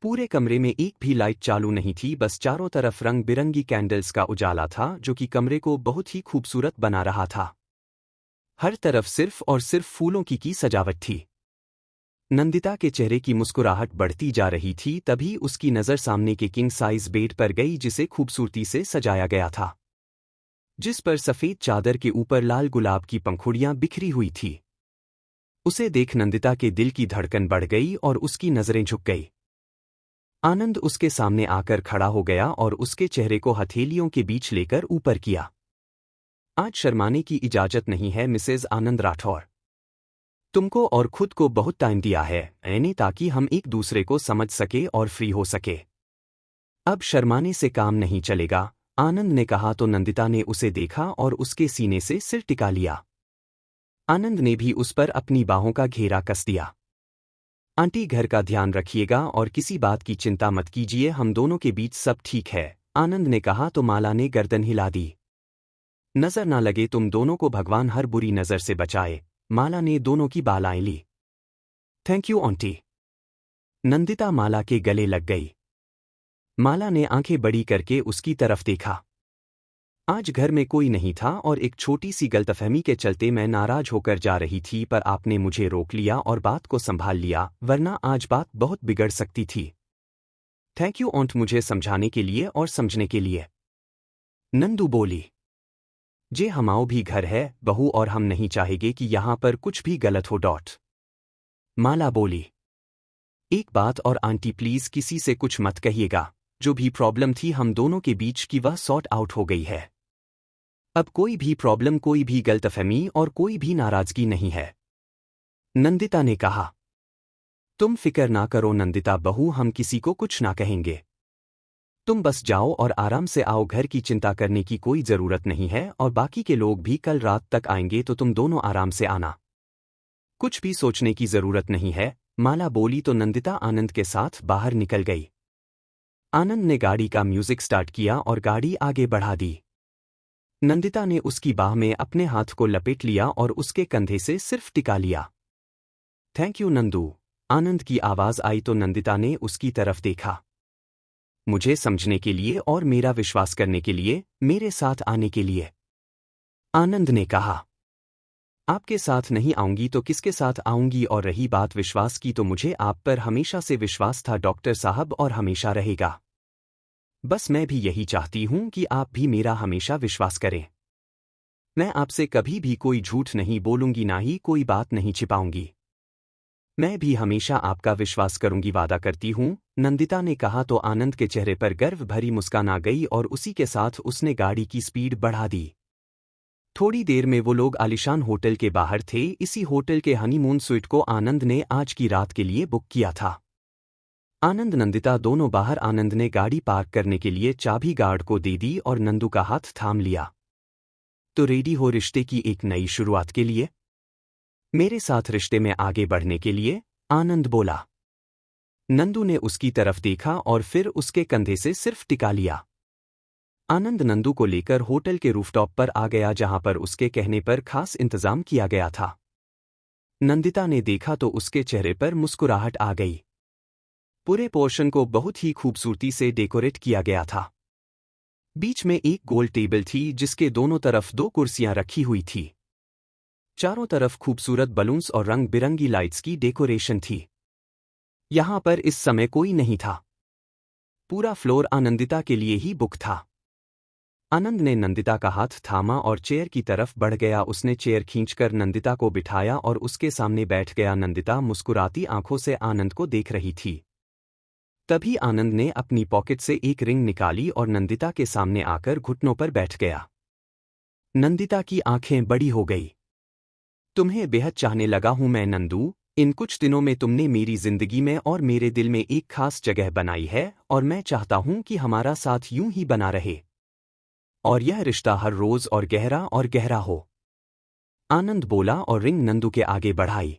पूरे कमरे में एक भी लाइट चालू नहीं थी, बस चारों तरफ रंग बिरंगी कैंडल्स का उजाला था जो कि कमरे को बहुत ही खूबसूरत बना रहा था। हर तरफ सिर्फ और सिर्फ फूलों की सजावट थी। नंदिता के चेहरे की मुस्कुराहट बढ़ती जा रही थी, तभी उसकी नज़र सामने के किंग साइज बेड पर गई जिसे खूबसूरती से सजाया गया था, जिस पर सफेद चादर के ऊपर लाल गुलाब की पंखुड़ियां बिखरी हुई थी। उसे देख नंदिता के दिल की धड़कन बढ़ गई और उसकी नजरें झुक गई। आनंद उसके सामने आकर खड़ा हो गया और उसके चेहरे को हथेलियों के बीच लेकर ऊपर किया। आज शर्माने की इजाजत नहीं है मिसेज आनंद राठौर। तुमको और खुद को बहुत टाइम दिया है मैंने ताकि हम एक दूसरे को समझ सके और फ्री हो सके। अब शर्माने से काम नहीं चलेगा, आनंद ने कहा तो नंदिता ने उसे देखा और उसके सीने से सिर टिका लिया। आनंद ने भी उस पर अपनी बाहों का घेरा कस दिया। आंटी घर का ध्यान रखिएगा और किसी बात की चिंता मत कीजिए, हम दोनों के बीच सब ठीक है, आनंद ने कहा तो माला ने गर्दन हिला दी। नजर ना लगे तुम दोनों को भगवान हर बुरी नजर से बचाए, माला ने दोनों की बालाएं ली। Thank you aunty. Nandita Mala के गले लग गई। माला ने आंखें बड़ी करके उसकी तरफ देखा। आज घर में कोई नहीं था और एक छोटी सी गलतफहमी के चलते मैं नाराज होकर जा रही थी, पर आपने मुझे रोक लिया और बात को संभाल लिया, वरना आज बात बहुत बिगड़ सकती थी। थैंक यू आंट, मुझे समझाने के लिए और समझने के लिए। नंदू बोली। जे हमाओ भी घर है बहू, और हम नहीं चाहेंगे कि यहां पर कुछ भी गलत हो। माला बोली। एक बात और आंटी, प्लीज किसी से कुछ मत कहिएगा। जो भी प्रॉब्लम थी हम दोनों के बीच की, वह सॉर्ट आउट हो गई है। अब कोई भी प्रॉब्लम, कोई भी गलतफहमी और कोई भी नाराजगी नहीं है। नंदिता ने कहा। तुम फिक्र ना करो नंदिता बहू, हम किसी को कुछ ना कहेंगे। तुम बस जाओ और आराम से आओ, घर की चिंता करने की कोई जरूरत नहीं है, और बाकी के लोग भी कल रात तक आएंगे तो तुम दोनों आराम से आना। कुछ भी सोचने की जरूरत नहीं है, माला बोली तो नंदिता आनंद के साथ बाहर निकल गई। आनंद ने गाड़ी का म्यूजिक स्टार्ट किया और गाड़ी आगे बढ़ा दी। नंदिता ने उसकी बाह में अपने हाथ को लपेट लिया और उसके कंधे से सिर्फ टिका लिया। Thank you Nandu. आनंद की आवाज आई तो नंदिता ने उसकी तरफ देखा। मुझे समझने के लिए और मेरा विश्वास करने के लिए, मेरे साथ आने के लिए। आनंद ने कहा। आपके साथ नहीं आऊंगी तो किसके साथ आऊंगी, और रही बात विश्वास की तो मुझे आप पर हमेशा से विश्वास था डॉक्टर साहब, और हमेशा रहेगा। बस मैं भी यही चाहती हूं कि आप भी मेरा हमेशा विश्वास करें। मैं आपसे कभी भी कोई झूठ नहीं बोलूंगी, ना ही कोई बात नहीं छिपाऊंगी। मैं भी हमेशा आपका विश्वास करूंगी, वादा करती हूं, नंदिता ने कहा तो आनंद के चेहरे पर गर्व भरी मुस्कान आ गई और उसी के साथ उसने गाड़ी की स्पीड बढ़ा दी। थोड़ी देर में वो लोग आलिशान होटल के बाहर थे। इसी होटल के हनीमून स्वीट को आनंद ने आज की रात के लिए बुक किया था। आनंद नंदिता दोनों बाहर। आनंद ने गाड़ी पार्क करने के लिए चाबी गार्ड को दे दी और नंदू का हाथ थाम लिया। तो रेडी हो रिश्ते की एक नई शुरुआत के लिए? मेरे साथ रिश्ते में आगे बढ़ने के लिए? आनंद बोला। नंदू ने उसकी तरफ देखा और फिर उसके कंधे से सिर्फ टिका लिया। आनंद नंदू को लेकर होटल के रूफटॉप पर आ गया, जहां पर उसके कहने पर खास इंतजाम किया गया था। नंदिता ने देखा तो उसके चेहरे पर मुस्कुराहट आ गई। पूरे पोर्शन को बहुत ही खूबसूरती से डेकोरेट किया गया था। बीच में एक गोल टेबल थी जिसके दोनों तरफ 2 कुर्सियां रखी हुई थी। चारों तरफ खूबसूरत बलून्स और रंग बिरंगी लाइट्स की डेकोरेशन थी। यहां पर इस समय कोई नहीं था। पूरा फ्लोर आनंदिता के लिए ही बुक था। आनंद ने नंदिता का हाथ थामा और चेयर की तरफ बढ़ गया। उसने चेयर खींचकर नंदिता को बिठाया और उसके सामने बैठ गया। नंदिता मुस्कुराती आंखों से आनंद को देख रही थी। तभी आनंद ने अपनी पॉकेट से एक रिंग निकाली और नंदिता के सामने आकर घुटनों पर बैठ गया। नंदिता की आंखें बड़ी हो गई। तुम्हें बेहद चाहने लगा हूं मैं नंदू। इन कुछ दिनों में तुमने मेरी जिंदगी में और मेरे दिल में एक खास जगह बनाई है, और मैं चाहता हूं कि हमारा साथ यूं ही बना रहे और यह रिश्ता हर रोज और गहरा हो। आनंद बोला और रिंग नंदू के आगे बढ़ाई।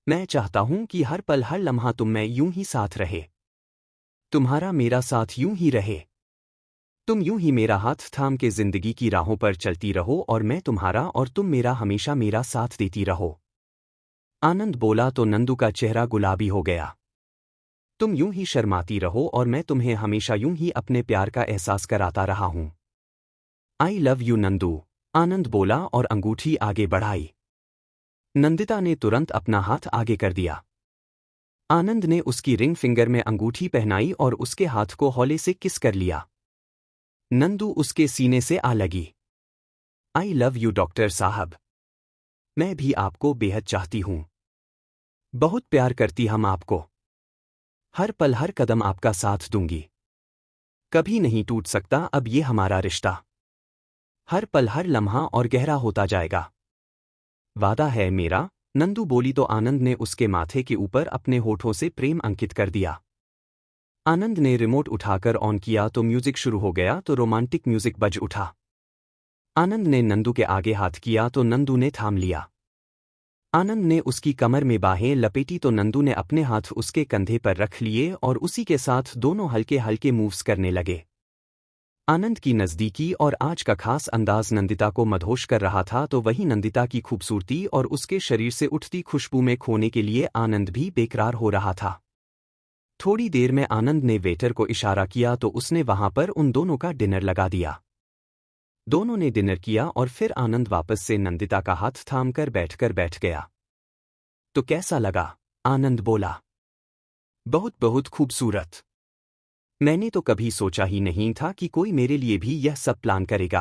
मैं चाहता हूं कि हर पल हर लम्हा तुम में यूं ही साथ रहे। तुम्हारा मेरा साथ यूं ही रहे। तुम यूं ही मेरा हाथ थाम के जिंदगी की राहों पर चलती रहो और मैं तुम्हारा और तुम मेरा हमेशा मेरा साथ देती रहो। आनंद बोला तो नंदू का चेहरा गुलाबी हो गया। तुम यूं ही शर्माती रहो और मैं तुम्हें हमेशा यूं ही अपने प्यार का एहसास कराता रहा हूं। I love you Nandu. Anand बोला और अंगूठी आगे बढ़ाई। नंदिता ने तुरंत अपना हाथ आगे कर दिया। आनंद ने उसकी रिंग फिंगर में अंगूठी पहनाई और उसके हाथ को हौले से किस कर लिया। नंदू उसके सीने से आ लगी। आई लव यू डॉक्टर साहब। मैं भी आपको बेहद चाहती हूं। बहुत प्यार करती हम आपको। हर पल हर कदम आपका साथ दूंगी। कभी नहीं टूट सकता अब ये हमारा रिश्ता। हर पल हर लम्हा और गहरा होता जाएगा। वादा है मेरा। नंदू बोली तो आनंद ने उसके माथे के ऊपर अपने होठों से प्रेम अंकित कर दिया। आनंद ने रिमोट उठाकर ऑन किया तो म्यूजिक शुरू हो गया तो रोमांटिक म्यूजिक बज उठा। आनंद ने नंदू के आगे हाथ किया तो नंदू ने थाम लिया। आनंद ने उसकी कमर में बाहें लपेटी तो नंदू ने अपने हाथ उसके कंधे पर रख लिए और उसी के साथ दोनों हल्के हल्के मूव्स करने लगे। आनंद की नज़दीकी और आज का खास अंदाज नंदिता को मदहोश कर रहा था, तो वहीं नंदिता की खूबसूरती और उसके शरीर से उठती खुशबू में खोने के लिए आनंद भी बेकरार हो रहा था। थोड़ी देर में आनंद ने वेटर को इशारा किया तो उसने वहां पर उन दोनों का डिनर लगा दिया। दोनों ने डिनर किया और फिर आनंद वापस से नंदिता का हाथ थामकर बैठ गया। तो कैसा लगा? आनंद बोला। बहुत बहुत खूबसूरत। मैंने तो कभी सोचा ही नहीं था कि कोई मेरे लिए भी यह सब प्लान करेगा।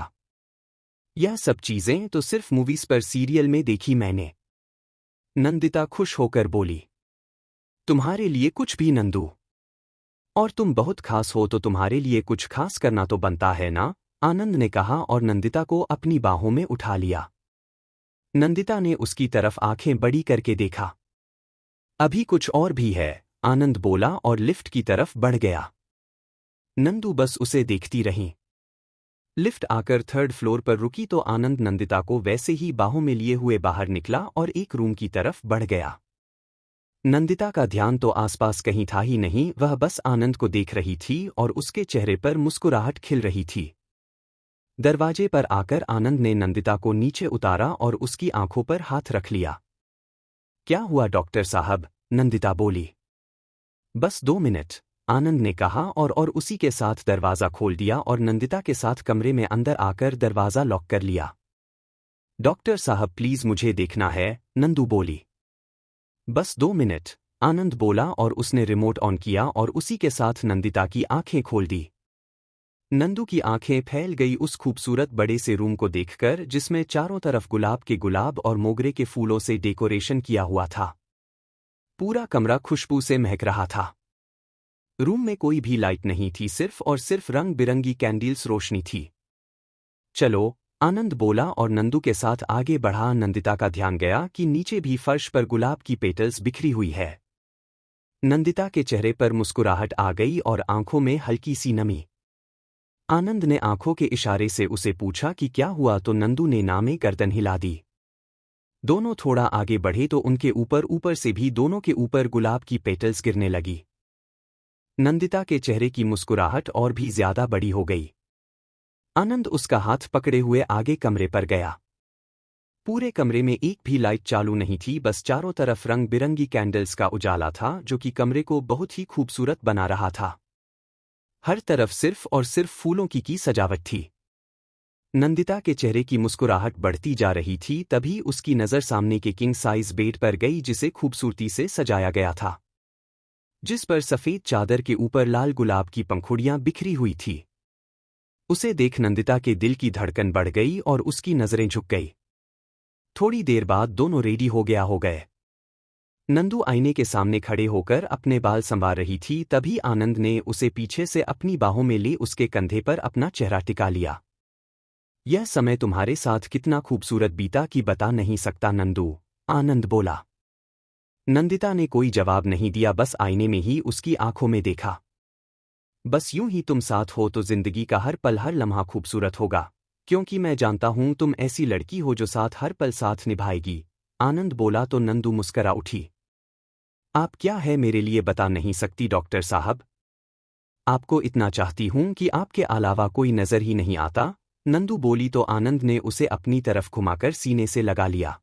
यह सब चीजें तो सिर्फ मूवीज पर सीरियल में देखी मैंने। नंदिता खुश होकर बोली। तुम्हारे लिए कुछ भी नंदू। और तुम बहुत खास हो तो तुम्हारे लिए कुछ खास करना तो बनता है ना, आनंद ने कहा और नंदिता को अपनी बाहों में उठा लिया। नंदिता ने उसकी तरफ आंखें बड़ी करके देखा। अभी कुछ और भी है, आनंद बोला और लिफ्ट की तरफ बढ़ गया। नंदू बस उसे देखती रही। लिफ्ट आकर थर्ड फ्लोर पर रुकी तो आनंद नंदिता को वैसे ही बाहों में लिए हुए बाहर निकला और एक रूम की तरफ बढ़ गया। नंदिता का ध्यान तो आसपास कहीं था ही नहीं, वह बस आनंद को देख रही थी और उसके चेहरे पर मुस्कुराहट खिल रही थी। दरवाजे पर आकर आनंद ने नंदिता को नीचे उतारा और उसकी आंखों पर हाथ रख लिया। क्या हुआ डॉक्टर साहब? नंदिता बोली। बस 2 मिनट, आनंद ने कहा और उसी के साथ दरवाज़ा खोल दिया और नंदिता के साथ कमरे में अंदर आकर दरवाज़ा लॉक कर लिया। डॉक्टर साहब प्लीज मुझे देखना है, नंदू बोली। बस 2 मिनट, आनंद बोला और उसने रिमोट ऑन किया और उसी के साथ नंदिता की आंखें खोल दी। नंदू की आंखें फैल गई उस खूबसूरत बड़े से रूम को देखकर जिसमें चारों तरफ गुलाब के गुलाब और मोगरे के फूलों से डेकोरेशन किया हुआ था। पूरा कमरा खुशबू से महक रहा था। रूम में कोई भी लाइट नहीं थी, सिर्फ और सिर्फ रंग बिरंगी कैंडल्स रोशनी थी। चलो, आनंद बोला और नंदू के साथ आगे बढ़ा। नंदिता का ध्यान गया कि नीचे भी फर्श पर गुलाब की पेटल्स बिखरी हुई है। नंदिता के चेहरे पर मुस्कुराहट आ गई और आंखों में हल्की सी नमी। आनंद ने आंखों के इशारे से उसे पूछा कि क्या हुआ तो नंदू ने नामे गर्दन हिला दी। दोनों थोड़ा आगे बढ़े तो उनके ऊपर ऊपर से भी दोनों के ऊपर गुलाब की पेटल्स गिरने लगी। नंदिता के चेहरे की मुस्कुराहट और भी ज्यादा बड़ी हो गई। आनंद उसका हाथ पकड़े हुए आगे कमरे पर गया। पूरे कमरे में एक भी लाइट चालू नहीं थी, बस चारों तरफ रंग बिरंगी कैंडल्स का उजाला था जो कि कमरे को बहुत ही खूबसूरत बना रहा था। हर तरफ सिर्फ और सिर्फ फूलों की सजावट थी। नंदिता के चेहरे की मुस्कुराहट बढ़ती जा रही थी, तभी उसकी नज़र सामने के किंग साइज बेड पर गई जिसे खूबसूरती से सजाया गया था, जिस पर सफ़ेद चादर के ऊपर लाल गुलाब की पंखुड़ियां बिखरी हुई थी। उसे देख नंदिता के दिल की धड़कन बढ़ गई और उसकी नज़रें झुक गई। थोड़ी देर बाद दोनों रेडी हो गए। नंदू आईने के सामने खड़े होकर अपने बाल संवार रही थी, तभी आनंद ने उसे पीछे से अपनी बाहों में ले उसके कंधे पर अपना चेहरा टिका लिया। यह समय तुम्हारे साथ कितना खूबसूरत बीता कि बता नहीं सकता नंदू, आनंद बोला। नंदिता ने कोई जवाब नहीं दिया, बस आईने में ही उसकी आंखों में देखा। बस यूं ही तुम साथ हो तो जिंदगी का हर पल हर लम्हा खूबसूरत होगा, क्योंकि मैं जानता हूं तुम ऐसी लड़की हो जो साथ हर पल साथ निभाएगी, आनंद बोला तो नंदू मुस्करा उठी। आप क्या है मेरे लिए बता नहीं सकती डॉक्टर साहब? आपको इतना चाहती हूं कि आपके अलावा कोई नजर ही नहीं आता, नंदू बोली तो आनंद ने उसे अपनी तरफ घुमाकर सीने से लगा लिया।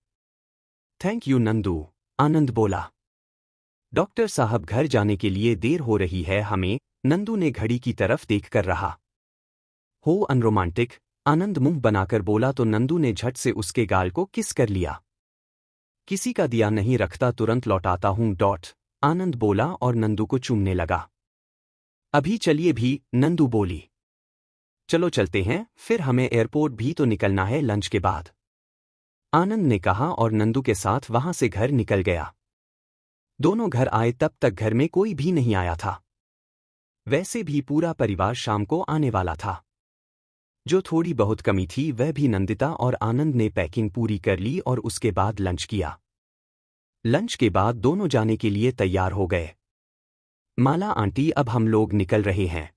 थैंक यू नंदू, आनंद बोला। डॉक्टर साहब घर जाने के लिए देर हो रही है हमें, नंदू ने घड़ी की तरफ देखकर रहा। हो अनरोमांटिक, आनंद मुंह बनाकर बोला तो नंदू ने झट से उसके गाल को किस कर लिया। किसी का दिया नहीं रखता तुरंत लौटाता हूं डॉट, आनंद बोला और नंदू को चूमने लगा। अभी चलिए भी, नंदू बोली। चलो चलते हैं, फिर हमें एयरपोर्ट भी तो निकलना है लंच के बाद, आनंद ने कहा और नंदू के साथ वहां से घर निकल गया। दोनों घर आए तब तक घर में कोई भी नहीं आया था। वैसे भी पूरा परिवार शाम को आने वाला था। जो थोड़ी बहुत कमी थी वह भी नंदिता और आनंद ने पैकिंग पूरी कर ली और उसके बाद लंच किया। लंच के बाद दोनों जाने के लिए तैयार हो गए। माला आंटी अब हम लोग निकल रहे हैं।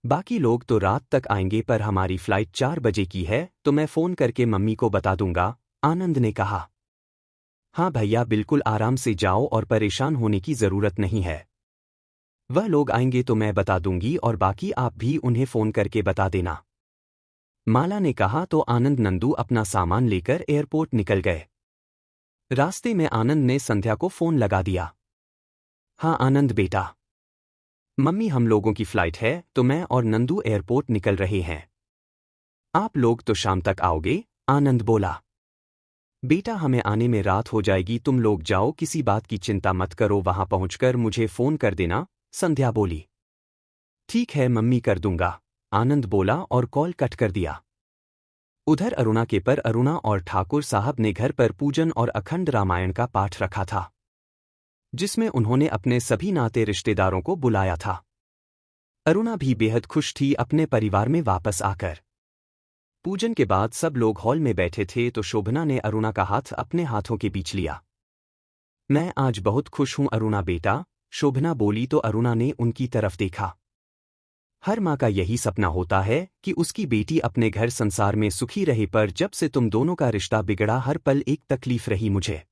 बाकी लोग तो रात तक आएंगे पर हमारी फ्लाइट 4 बजे की है तो मैं फ़ोन करके मम्मी को बता दूंगा, आनंद ने कहा। हाँ भैया बिल्कुल आराम से जाओ और परेशान होने की ज़रूरत नहीं है। वह लोग आएंगे तो मैं बता दूंगी और बाकी आप भी उन्हें फोन करके बता देना। माला ने कहा तो आनंद नंदू अपना सामान लेकर एयरपोर्ट निकल गए। रास्ते में आनंद ने संध्या को फोन लगा दिया। हाँ आनंद बेटा। मम्मी हम लोगों की फ्लाइट है तो मैं और नंदू एयरपोर्ट निकल रहे हैं। आप लोग तो शाम तक आओगे? आनंद बोला। बेटा हमें आने में रात हो जाएगी, तुम लोग जाओ, किसी बात की चिंता मत करो, वहां पहुंचकर मुझे फोन कर देना, संध्या बोली। ठीक है मम्मी कर दूंगा, आनंद बोला और कॉल कट कर दिया। उधर अरुणा के पर अरुणा और ठाकुर साहब ने घर पर पूजन और अखंड रामायण का पाठ रखा था, जिसमें उन्होंने अपने सभी नाते रिश्तेदारों को बुलाया था। अरुणा भी बेहद खुश थी अपने परिवार में वापस आकर। पूजन के बाद सब लोग हॉल में बैठे थे तो शोभना ने अरुणा का हाथ अपने हाथों के बीच लिया। मैं आज बहुत खुश हूं अरुणा बेटा, शोभना बोली तो अरुणा ने उनकी तरफ देखा। हर माँ का यही सपना होता है कि उसकी बेटी अपने घर संसार में सुखी रहे, पर जब से तुम दोनों का रिश्ता बिगड़ा हर पल एक तकलीफ रही मुझे।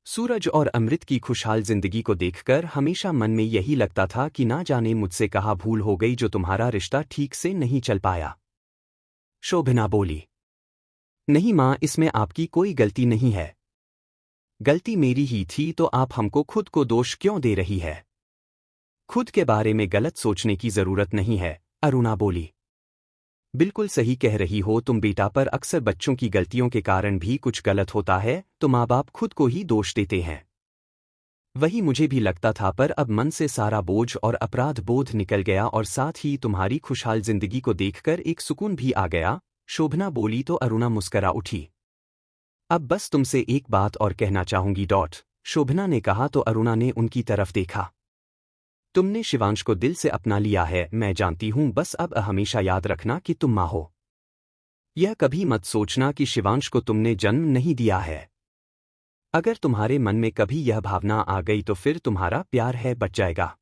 सूरज और अमृत की खुशहाल जिंदगी को देखकर हमेशा मन में यही लगता था कि ना जाने मुझसे कहाँ भूल हो गई जो तुम्हारा रिश्ता ठीक से नहीं चल पाया। शोभना बोली। नहीं माँ, इसमें आपकी कोई गलती नहीं है। गलती मेरी ही थी तो आप हमको खुद को दोष क्यों दे रही है? खुद के बारे में गलत सोचने की जरूरत नहीं है, अरुणा बोली। बिल्कुल सही कह रही हो तुम बेटा, पर अक्सर बच्चों की गलतियों के कारण भी कुछ गलत होता है तो माँ बाप खुद को ही दोष देते हैं। वही मुझे भी लगता था, पर अब मन से सारा बोझ और अपराध बोध निकल गया और साथ ही तुम्हारी खुशहाल जिंदगी को देखकर एक सुकून भी आ गया, शोभना बोली तो अरुणा मुस्करा उठी। अब बस तुमसे एक बात और कहना चाहूंगी शोभना ने कहा तो अरुणा ने उनकी तरफ देखा। तुमने शिवांश को दिल से अपना लिया है, मैं जानती हूं, बस अब हमेशा याद रखना कि तुम माँ हो। यह कभी मत सोचना कि शिवांश को तुमने जन्म नहीं दिया है। अगर तुम्हारे मन में कभी यह भावना आ गई तो फिर तुम्हारा प्यार है बच जाएगा।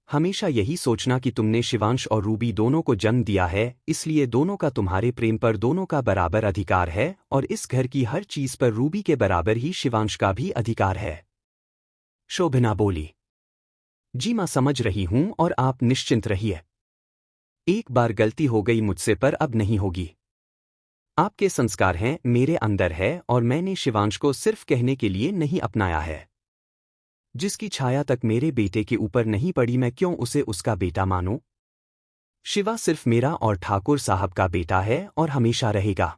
हमेशा यही सोचना कि तुमने शिवांश और रूबी दोनों को जन्म दिया है, इसलिए दोनों का तुम्हारे प्रेम पर दोनों का बराबर अधिकार है और इस घर की हर चीज पर रूबी के बराबर ही शिवांश का भी अधिकार है। शोभना बोली। जी मां समझ रही हूं और आप निश्चिंत रहिए। एक बार गलती हो गई मुझसे पर अब नहीं होगी। आपके संस्कार हैं मेरे अंदर है और मैंने शिवांश को सिर्फ कहने के लिए नहीं अपनाया है। जिसकी छाया तक मेरे बेटे के ऊपर नहीं पड़ी मैं क्यों उसे उसका बेटा मानूं? शिवा सिर्फ मेरा और ठाकुर साहब का बेटा है और हमेशा रहेगा।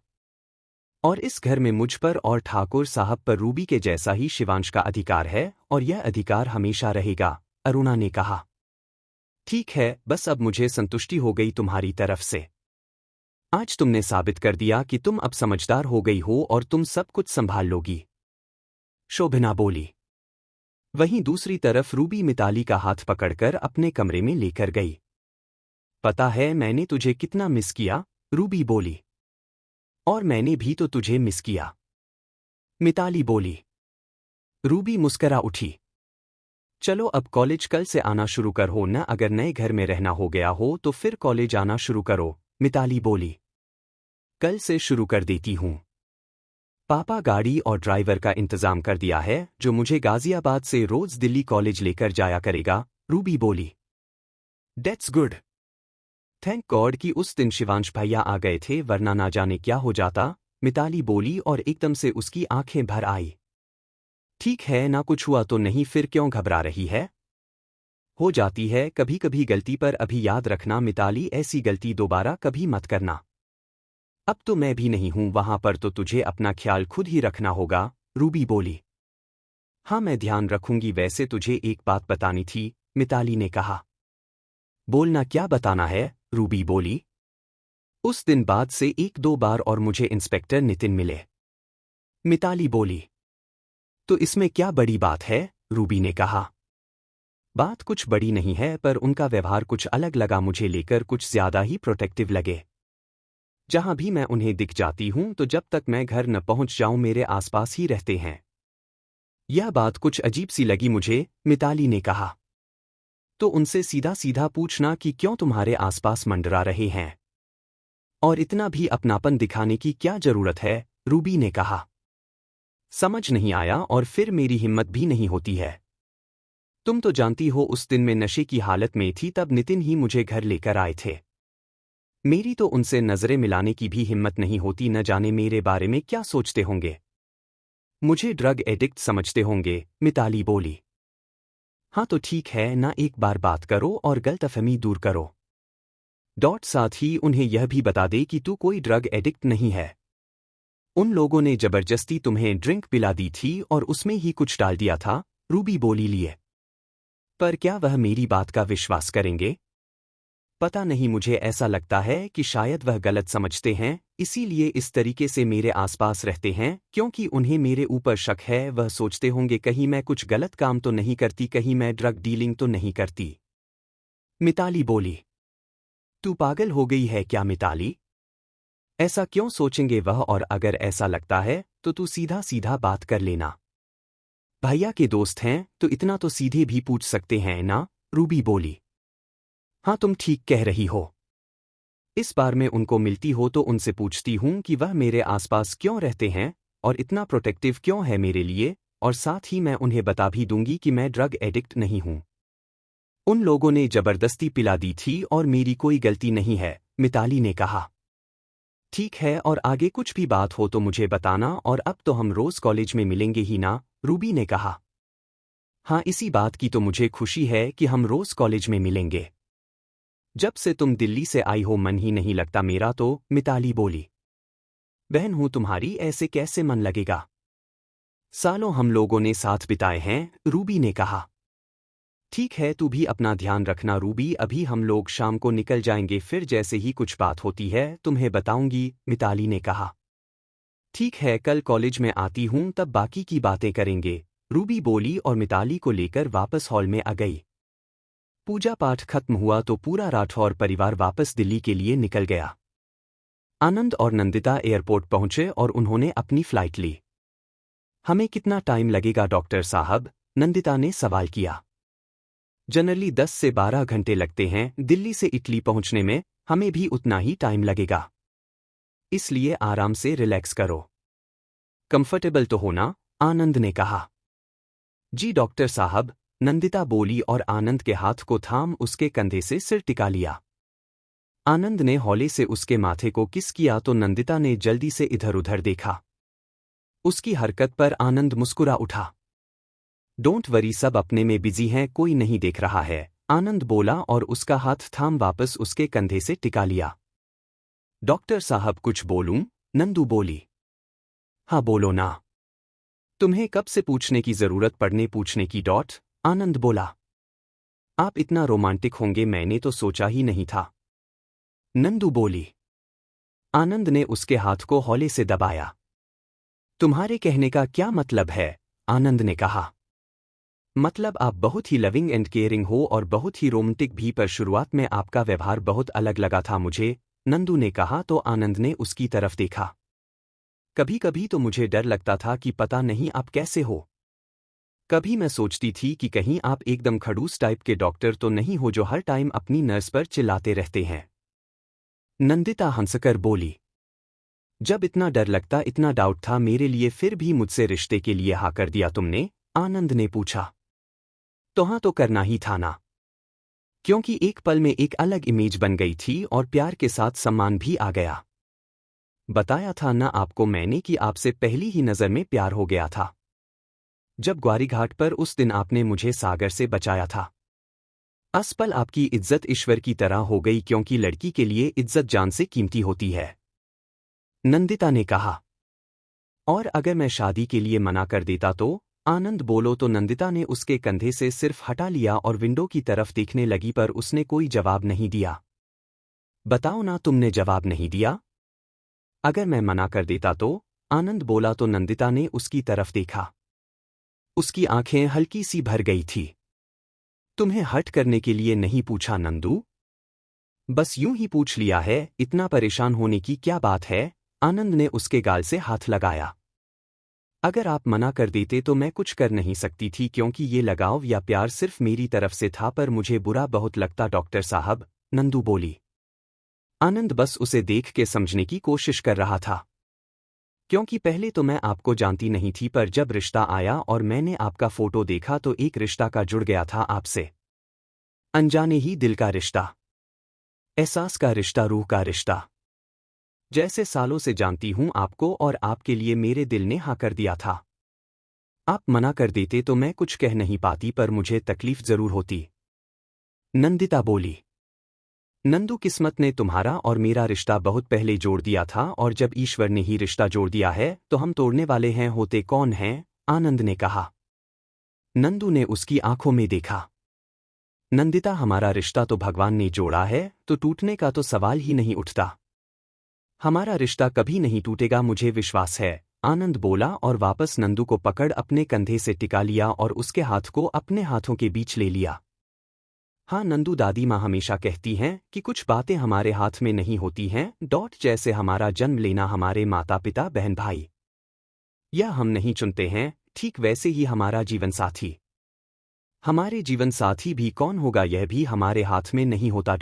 और इस घर में मुझ पर और ठाकुर साहब पर रूबी के जैसा ही शिवांश का अधिकार है और यह अधिकार हमेशा रहेगा, अरुणा ने कहा। ठीक है, बस अब मुझे संतुष्टि हो गई तुम्हारी तरफ से। आज तुमने साबित कर दिया कि तुम अब समझदार हो गई हो और तुम सब कुछ संभाल लोगी, शोभना बोली। वहीं दूसरी तरफ रूबी मिताली का हाथ पकड़कर अपने कमरे में लेकर गई। पता है मैंने तुझे कितना मिस किया, रूबी बोली। और मैंने भी तो तुझे मिस किया, मिताली बोली। रूबी मुस्करा उठी। चलो अब कॉलेज कल से आना शुरू करो न, अगर नए घर में रहना हो गया हो तो फिर कॉलेज आना शुरू करो, मिताली बोली। कल से शुरू कर देती हूँ। पापा गाड़ी और ड्राइवर का इंतजाम कर दिया है जो मुझे गाजियाबाद से रोज दिल्ली कॉलेज लेकर जाया करेगा, रूबी बोली। That's good. थैंक गॉड कि उस दिन शिवांश भैया आ गए थे, वरना ना जाने क्या हो जाता, मिताली बोली और एकदम से उसकी आंखें भर आई। ठीक है ना, कुछ हुआ तो नहीं, फिर क्यों घबरा रही है? हो जाती है कभी कभी गलती, पर अभी याद रखना मिताली, ऐसी गलती दोबारा कभी मत करना। अब तो मैं भी नहीं हूं वहां पर तो तुझे अपना ख्याल खुद ही रखना होगा, रूबी बोली। हाँ मैं ध्यान रखूंगी, वैसे तुझे एक बात बतानी थी, मिताली ने कहा। बोलना, क्या बताना है, रूबी बोली। उस दिन बाद से एक दो बार और मुझे इंस्पेक्टर नितिन मिले, मिताली बोली। तो इसमें क्या बड़ी बात है, रूबी ने कहा। बात कुछ बड़ी नहीं है, पर उनका व्यवहार कुछ अलग लगा मुझे, लेकर कुछ ज्यादा ही प्रोटेक्टिव लगे। जहां भी मैं उन्हें दिख जाती हूं तो जब तक मैं घर न पहुंच जाऊं मेरे आसपास ही रहते हैं। यह बात कुछ अजीब सी लगी मुझे, मिताली ने कहा। तो उनसे सीधा सीधा पूछना कि क्यों तुम्हारे आसपास मंडरा रहे हैं, और इतना भी अपनापन दिखाने की क्या जरूरत है, रूबी ने कहा। समझ नहीं आया और फिर मेरी हिम्मत भी नहीं होती है। तुम तो जानती हो उस दिन मैं नशे की हालत में थी, तब नितिन ही मुझे घर लेकर आए थे। मेरी तो उनसे नजरें मिलाने की भी हिम्मत नहीं होती, न जाने मेरे बारे में क्या सोचते होंगे। मुझे ड्रग एडिक्ट समझते होंगे, मिताली बोली। हाँ तो ठीक है ना, एक बार बात करो और गलतफहमी दूर करो। साथ ही उन्हें यह भी बता दे कि तू कोई ड्रग एडिक्ट नहीं है। उन लोगों ने जबरदस्ती तुम्हें ड्रिंक पिला दी थी और उसमें ही कुछ डाल दिया था, रूबी बोली लिए। पर क्या वह मेरी बात का विश्वास करेंगे? पता नहीं, मुझे ऐसा लगता है कि शायद वह गलत समझते हैं, इसीलिए इस तरीके से मेरे आसपास रहते हैं, क्योंकि उन्हें मेरे ऊपर शक है। वह सोचते होंगे कहीं मैं कुछ गलत काम तो नहीं करती, कहीं मैं ड्रग डीलिंग तो नहीं करती। मिताली बोली। तू पागल हो गई है क्या मिताली? ऐसा क्यों सोचेंगे वह, और अगर ऐसा लगता है तो तू सीधा सीधा बात कर लेना। भैया के दोस्त हैं तो इतना तो सीधे भी पूछ सकते हैं ना, रूबी बोली। हाँ तुम ठीक कह रही हो। इस बार मैं उनको मिलती हो तो उनसे पूछती हूँ कि वह मेरे आसपास क्यों रहते हैं और इतना प्रोटेक्टिव क्यों है मेरे लिए, और साथ ही मैं उन्हें बता भी दूंगी कि मैं ड्रग एडिक्ट नहीं हूँ। उन लोगों ने जबरदस्ती पिला दी थी और मेरी कोई गलती नहीं है, मिताली ने कहा। ठीक है, और आगे कुछ भी बात हो तो मुझे बताना, और अब तो हम रोज कॉलेज में मिलेंगे ही ना, रूबी ने कहा। हाँ, इसी बात की तो मुझे खुशी है कि हम रोज कॉलेज में मिलेंगे। जब से तुम दिल्ली से आई हो मन ही नहीं लगता मेरा तो, मिताली बोली। बहन हूं तुम्हारी, ऐसे कैसे मन लगेगा? सालों हम लोगों ने साथ बिताए हैं, रूबी ने कहा। ठीक है, तू भी अपना ध्यान रखना रूबी, अभी हम लोग शाम को निकल जाएंगे, फिर जैसे ही कुछ बात होती है तुम्हें बताऊंगी, मिताली ने कहा। ठीक है, कल कॉलेज में आती हूं तब बाकी की बातें करेंगे, रूबी बोली और मिताली को लेकर वापस हॉल में आ गई। पूजा पाठ खत्म हुआ तो पूरा राठौर परिवार वापस दिल्ली के लिए निकल गया। आनंद और नंदिता एयरपोर्ट पहुंचे और उन्होंने अपनी फ्लाइट ली। हमें कितना टाइम लगेगा डॉक्टर साहब? नंदिता ने सवाल किया। जनरली 10 से 12 घंटे लगते हैं दिल्ली से इटली पहुंचने में, हमें भी उतना ही टाइम लगेगा। इसलिए आराम से रिलैक्स करो। कंफर्टेबल तो होना, आनंद ने कहा। जी डॉक्टर साहब, नंदिता बोली और आनंद के हाथ को थाम उसके कंधे से सिर टिका लिया। आनंद ने हौले से उसके माथे को किस किया तो नंदिता ने जल्दी से इधर उधर देखा। उसकी हरकत पर आनंद मुस्कुरा उठा। डोंट वरी, सब अपने में बिजी हैं, कोई नहीं देख रहा है, आनंद बोला और उसका हाथ थाम वापस उसके कंधे से टिका लिया। डॉक्टर साहब कुछ बोलूं? नंदू बोली। हाँ बोलो ना। तुम्हें कब से पूछने की जरूरत पड़ने पूछने की आनंद बोला। आप इतना रोमांटिक होंगे मैंने तो सोचा ही नहीं था, नंदू बोली। आनंद ने उसके हाथ को हौले से दबाया। तुम्हारे कहने का क्या मतलब है? आनंद ने कहा। मतलब आप बहुत ही लविंग एंड केयरिंग हो और बहुत ही रोमांटिक भी, पर शुरुआत में आपका व्यवहार बहुत अलग लगा था मुझे, नंदू ने कहा तो आनंद ने उसकी तरफ देखा। कभी कभी तो मुझे डर लगता था कि पता नहीं आप कैसे हो। कभी मैं सोचती थी कि कहीं आप एकदम खड़ूस टाइप के डॉक्टर तो नहीं हो जो हर टाइम अपनी नर्स पर चिल्लाते रहते हैं। नंदिता हंसकर बोली। जब इतना डर लगता, इतना डाउट था मेरे लिए, फिर भी मुझसे रिश्ते के लिए हाँ कर दिया तुमने? आनंद ने पूछा। तो हाँ तो करना ही था ना, क्योंकि एक पल में एक अलग इमेज बन गई थी और प्यार के साथ सम्मान भी आ गया। बताया था ना आपको मैंने कि आपसे पहली ही नजर में प्यार हो गया था, जब ग्वारीघाट पर उस दिन आपने मुझे सागर से बचाया था। उस पल आपकी इज्जत ईश्वर की तरह हो गई, क्योंकि लड़की के लिए इज्जत जान से कीमती होती है, नंदिता ने कहा। और अगर मैं शादी के लिए मना कर देता तो? आनंद बोलो तो नंदिता ने उसके कंधे से सिर्फ हटा लिया और विंडो की तरफ देखने लगी, पर उसने कोई जवाब नहीं दिया। बताओ ना, तुमने जवाब नहीं दिया। अगर मैं मना कर देता तो? आनंद बोला तो नंदिता ने उसकी तरफ देखा। उसकी आंखें हल्की सी भर गई थी। तुम्हें हर्ट करने के लिए नहीं पूछा नंदू, बस यूं ही पूछ लिया है, इतना परेशान होने की क्या बात है? आनंद ने उसके गाल से हाथ लगाया। अगर आप मना कर देते तो मैं कुछ कर नहीं सकती थी, क्योंकि ये लगाव या प्यार सिर्फ मेरी तरफ से था, पर मुझे बुरा बहुत लगता डॉक्टर साहब, नंदू बोली। आनंद बस उसे देख के समझने की कोशिश कर रहा था। क्योंकि पहले तो मैं आपको जानती नहीं थी, पर जब रिश्ता आया और मैंने आपका फोटो देखा तो एक रिश्ता का जुड़ गया था आपसे। अनजाने ही दिल का रिश्ता, एहसास का रिश्ता, रूह का रिश्ता। जैसे सालों से जानती हूं आपको और आपके लिए मेरे दिल ने हाँ कर दिया था। आप मना कर देते तो मैं कुछ कह नहीं पाती, पर मुझे तकलीफ जरूर होती। नंदिता बोली। नंदू, किस्मत ने तुम्हारा और मेरा रिश्ता बहुत पहले जोड़ दिया था, और जब ईश्वर ने ही रिश्ता जोड़ दिया है तो हम तोड़ने वाले हैं, होते कौन हैं? आनंद ने कहा। नंदू ने उसकी आंखों में देखा। नंदिता, हमारा रिश्ता तो भगवान ने जोड़ा है, तो टूटने का तो सवाल ही नहीं उठता। हमारा रिश्ता कभी नहीं टूटेगा, मुझे विश्वास है, आनंद बोला और वापस नंदू को पकड़ अपने कंधे से टिका लिया और उसके हाथ को अपने हाथों के बीच ले लिया। हाँ नंदू, दादी माँ हमेशा कहती हैं कि कुछ बातें हमारे हाथ में नहीं होती हैं, जैसे हमारा जन्म लेना, हमारे माता पिता बहन भाई, यह हम नहीं चुनते हैं, ठीक वैसे ही हमारा जीवन साथी। हमारे जीवन साथी भी कौन होगा यह भी हमारे हाथ में नहीं होता।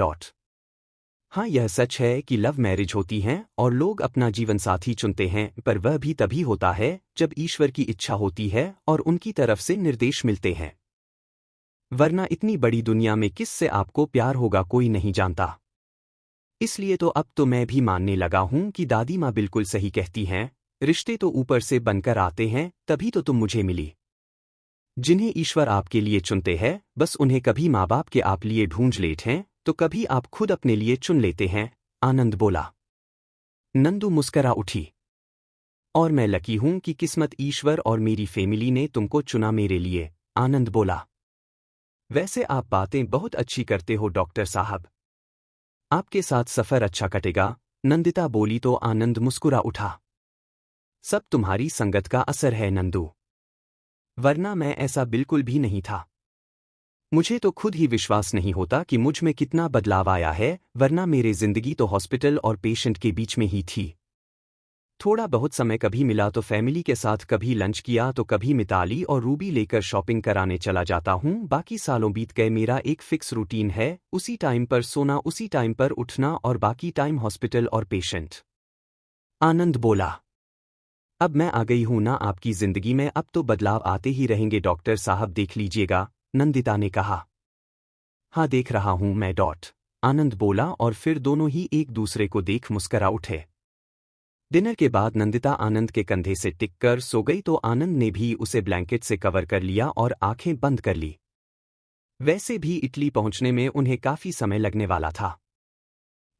हाँ, यह सच है कि लव मैरिज होती हैं और लोग अपना जीवन साथी चुनते हैं, पर वह भी तभी होता है जब ईश्वर की इच्छा होती है और उनकी तरफ से निर्देश मिलते हैं। वरना इतनी बड़ी दुनिया में किससे आपको प्यार होगा, कोई नहीं जानता। इसलिए तो अब तो मैं भी मानने लगा हूं कि दादी माँ बिल्कुल सही कहती हैं, रिश्ते तो ऊपर से बनकर आते हैं, तभी तो तुम मुझे मिली। जिन्हें ईश्वर आपके लिए चुनते हैं, बस उन्हें कभी माँ बाप के आप लिए ढूंढ लेते हैं, तो कभी आप खुद अपने लिए चुन लेते हैं, आनंद बोला। नंदू मुस्करा उठी। और मैं लकी हूं कि किस्मत, ईश्वर और मेरी फैमिली ने तुमको चुना मेरे लिए, आनंद बोला। वैसे आप बातें बहुत अच्छी करते हो डॉक्टर साहब, आपके साथ सफर अच्छा कटेगा, नंदिता बोली तो आनंद मुस्कुरा उठा। सब तुम्हारी संगत का असर है नंदू, वरना मैं ऐसा बिल्कुल भी नहीं था। मुझे तो खुद ही विश्वास नहीं होता कि मुझ में कितना बदलाव आया है, वरना मेरी जिंदगी तो हॉस्पिटल और पेशेंट के बीच में ही थी। थोड़ा बहुत समय कभी मिला तो फैमिली के साथ कभी लंच किया तो कभी मिताली और रूबी लेकर शॉपिंग कराने चला जाता हूँ, बाकी सालों बीत गए, मेरा एक फिक्स रूटीन है, उसी टाइम पर सोना, उसी टाइम पर उठना और बाकी टाइम हॉस्पिटल और पेशेंट, आनंद बोला। अब मैं आ गई हूं ना आपकी जिंदगी में, अब तो बदलाव आते ही रहेंगे डॉक्टर साहब, देख लीजिएगा, नंदिता ने कहा। हाँ देख रहा हूं मैं, आनंद बोला और फिर दोनों ही एक दूसरे को देख मुस्करा उठे। डिनर के बाद नंदिता आनंद के कंधे से टिककर सो गई तो आनंद ने भी उसे ब्लैंकेट से कवर कर लिया और आंखें बंद कर ली। वैसे भी इटली पहुंचने में उन्हें काफी समय लगने वाला था।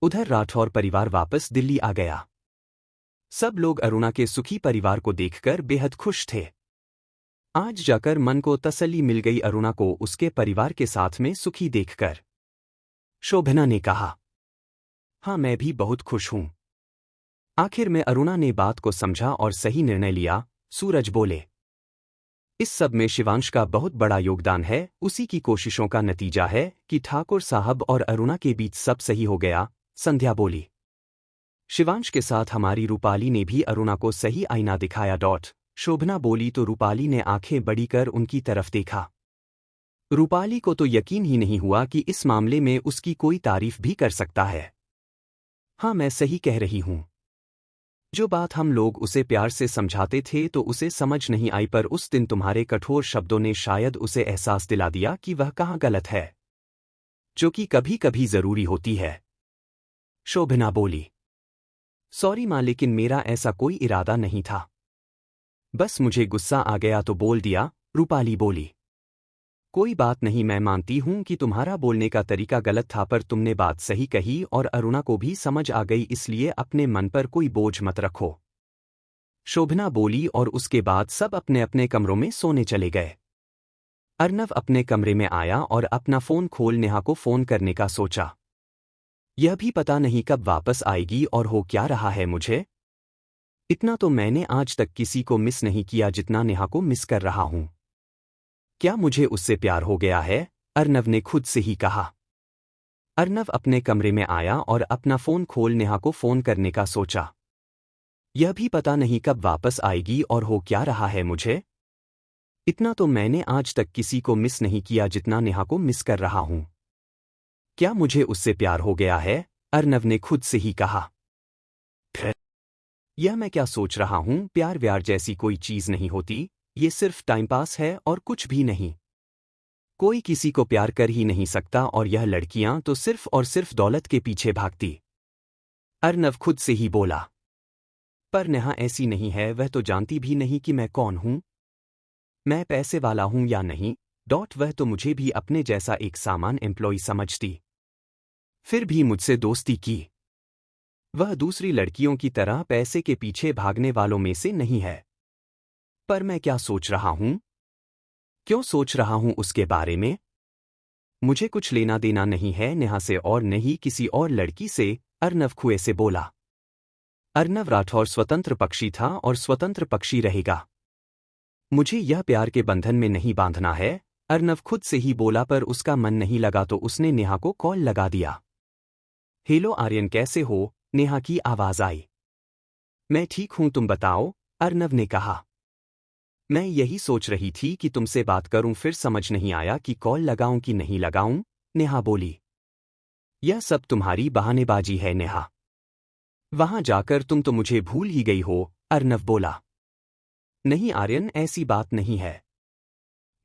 उधर राठौर परिवार वापस दिल्ली आ गया। सब लोग अरुणा के सुखी परिवार को देखकर बेहद खुश थे। आज जाकर मन को तसल्ली मिल गई अरुणा को उसके परिवार के साथ में सुखी देखकर, शोभना ने कहा। हाँ मैं भी बहुत खुश हूं। आखिर में अरुणा ने बात को समझा और सही निर्णय लिया, सूरज बोले। इस सब में शिवांश का बहुत बड़ा योगदान है, उसी की कोशिशों का नतीजा है कि ठाकुर साहब और अरुणा के बीच सब सही हो गया, संध्या बोली। शिवांश के साथ हमारी रूपाली ने भी अरुणा को सही आईना दिखाया, शोभना बोली तो रूपाली ने आंखें बड़ी कर उनकी तरफ देखा। रूपाली को तो यकीन ही नहीं हुआ कि इस मामले में उसकी कोई तारीफ भी कर सकता है। हाँ मैं सही कह रही हूं। जो बात हम लोग उसे प्यार से समझाते थे तो उसे समझ नहीं आई, पर उस दिन तुम्हारे कठोर शब्दों ने शायद उसे एहसास दिला दिया कि वह कहाँ गलत है, जो कि कभी कभी जरूरी होती है, शोभना बोली। सॉरी माँ, लेकिन मेरा ऐसा कोई इरादा नहीं था, बस मुझे गुस्सा आ गया तो बोल दिया, रूपाली बोली। कोई बात नहीं, मैं मानती हूं कि तुम्हारा बोलने का तरीका गलत था, पर तुमने बात सही कही और अरुणा को भी समझ आ गई, इसलिए अपने मन पर कोई बोझ मत रखो, शोभना बोली और उसके बाद सब अपने अपने कमरों में सोने चले गए। अर्नव अपने कमरे में आया और अपना फोन खोल नेहा को फोन करने का सोचा। यह भी पता नहीं कब वापस आएगी और हो क्या रहा है मुझे। इतना तो मैंने आज तक किसी को मिस नहीं किया जितना नेहा को मिस कर रहा हूं। क्या मुझे उससे प्यार हो गया है, अर्नव ने खुद से ही कहा। अर्नव अपने कमरे में आया और अपना फोन खोल नेहा को फोन करने का सोचा। यह भी पता नहीं कब वापस आएगी और हो क्या रहा है मुझे। इतना तो मैंने आज तक किसी को मिस नहीं किया जितना नेहा को मिस कर रहा हूं। क्या मुझे उससे प्यार हो गया है, अर्नव ने खुद से ही कहा। फिर यह मैं क्या सोच रहा हूँ, प्यार व्यार जैसी कोई चीज नहीं होती, ये सिर्फ टाइम पास है और कुछ भी नहीं। कोई किसी को प्यार कर ही नहीं सकता और यह लड़कियां तो सिर्फ और सिर्फ दौलत के पीछे भागती। अर्नव खुद से ही बोला। पर नेहा ऐसी नहीं है, वह तो जानती भी नहीं कि मैं कौन हूं। मैं पैसे वाला हूं या नहीं। वह तो मुझे भी अपने जैसा एक सामान एम्प्लॉय समझती। फिर भी मुझसे दोस्ती की। वह दूसरी लड़कियों की तरह पैसे के पीछे भागने वालों में से नहीं है। पर मैं क्या सोच रहा हूं? क्यों सोच रहा हूं उसके बारे में? मुझे कुछ लेना देना नहीं है नेहा से और नहीं किसी और लड़की से, अर्नव कुएं से बोला। अर्नव राठौर स्वतंत्र पक्षी था और स्वतंत्र पक्षी रहेगा। मुझे यह प्यार के बंधन में नहीं बांधना है, अर्नव खुद से ही बोला। पर उसका मन नहीं लगा तो उसने नेहा को कॉल लगा दिया। हेलो आर्यन, कैसे हो? नेहा की आवाज आई। मैं ठीक हूं, तुम बताओ, अर्नव ने कहा। मैं यही सोच रही थी कि तुमसे बात करूं, फिर समझ नहीं आया कि कॉल लगाऊं कि नहीं लगाऊं, नेहा बोली। यह सब तुम्हारी बहानेबाजी है नेहा। वहां जाकर तुम तो मुझे भूल ही गई हो, अर्नव बोला। नहीं आर्यन, ऐसी बात नहीं है।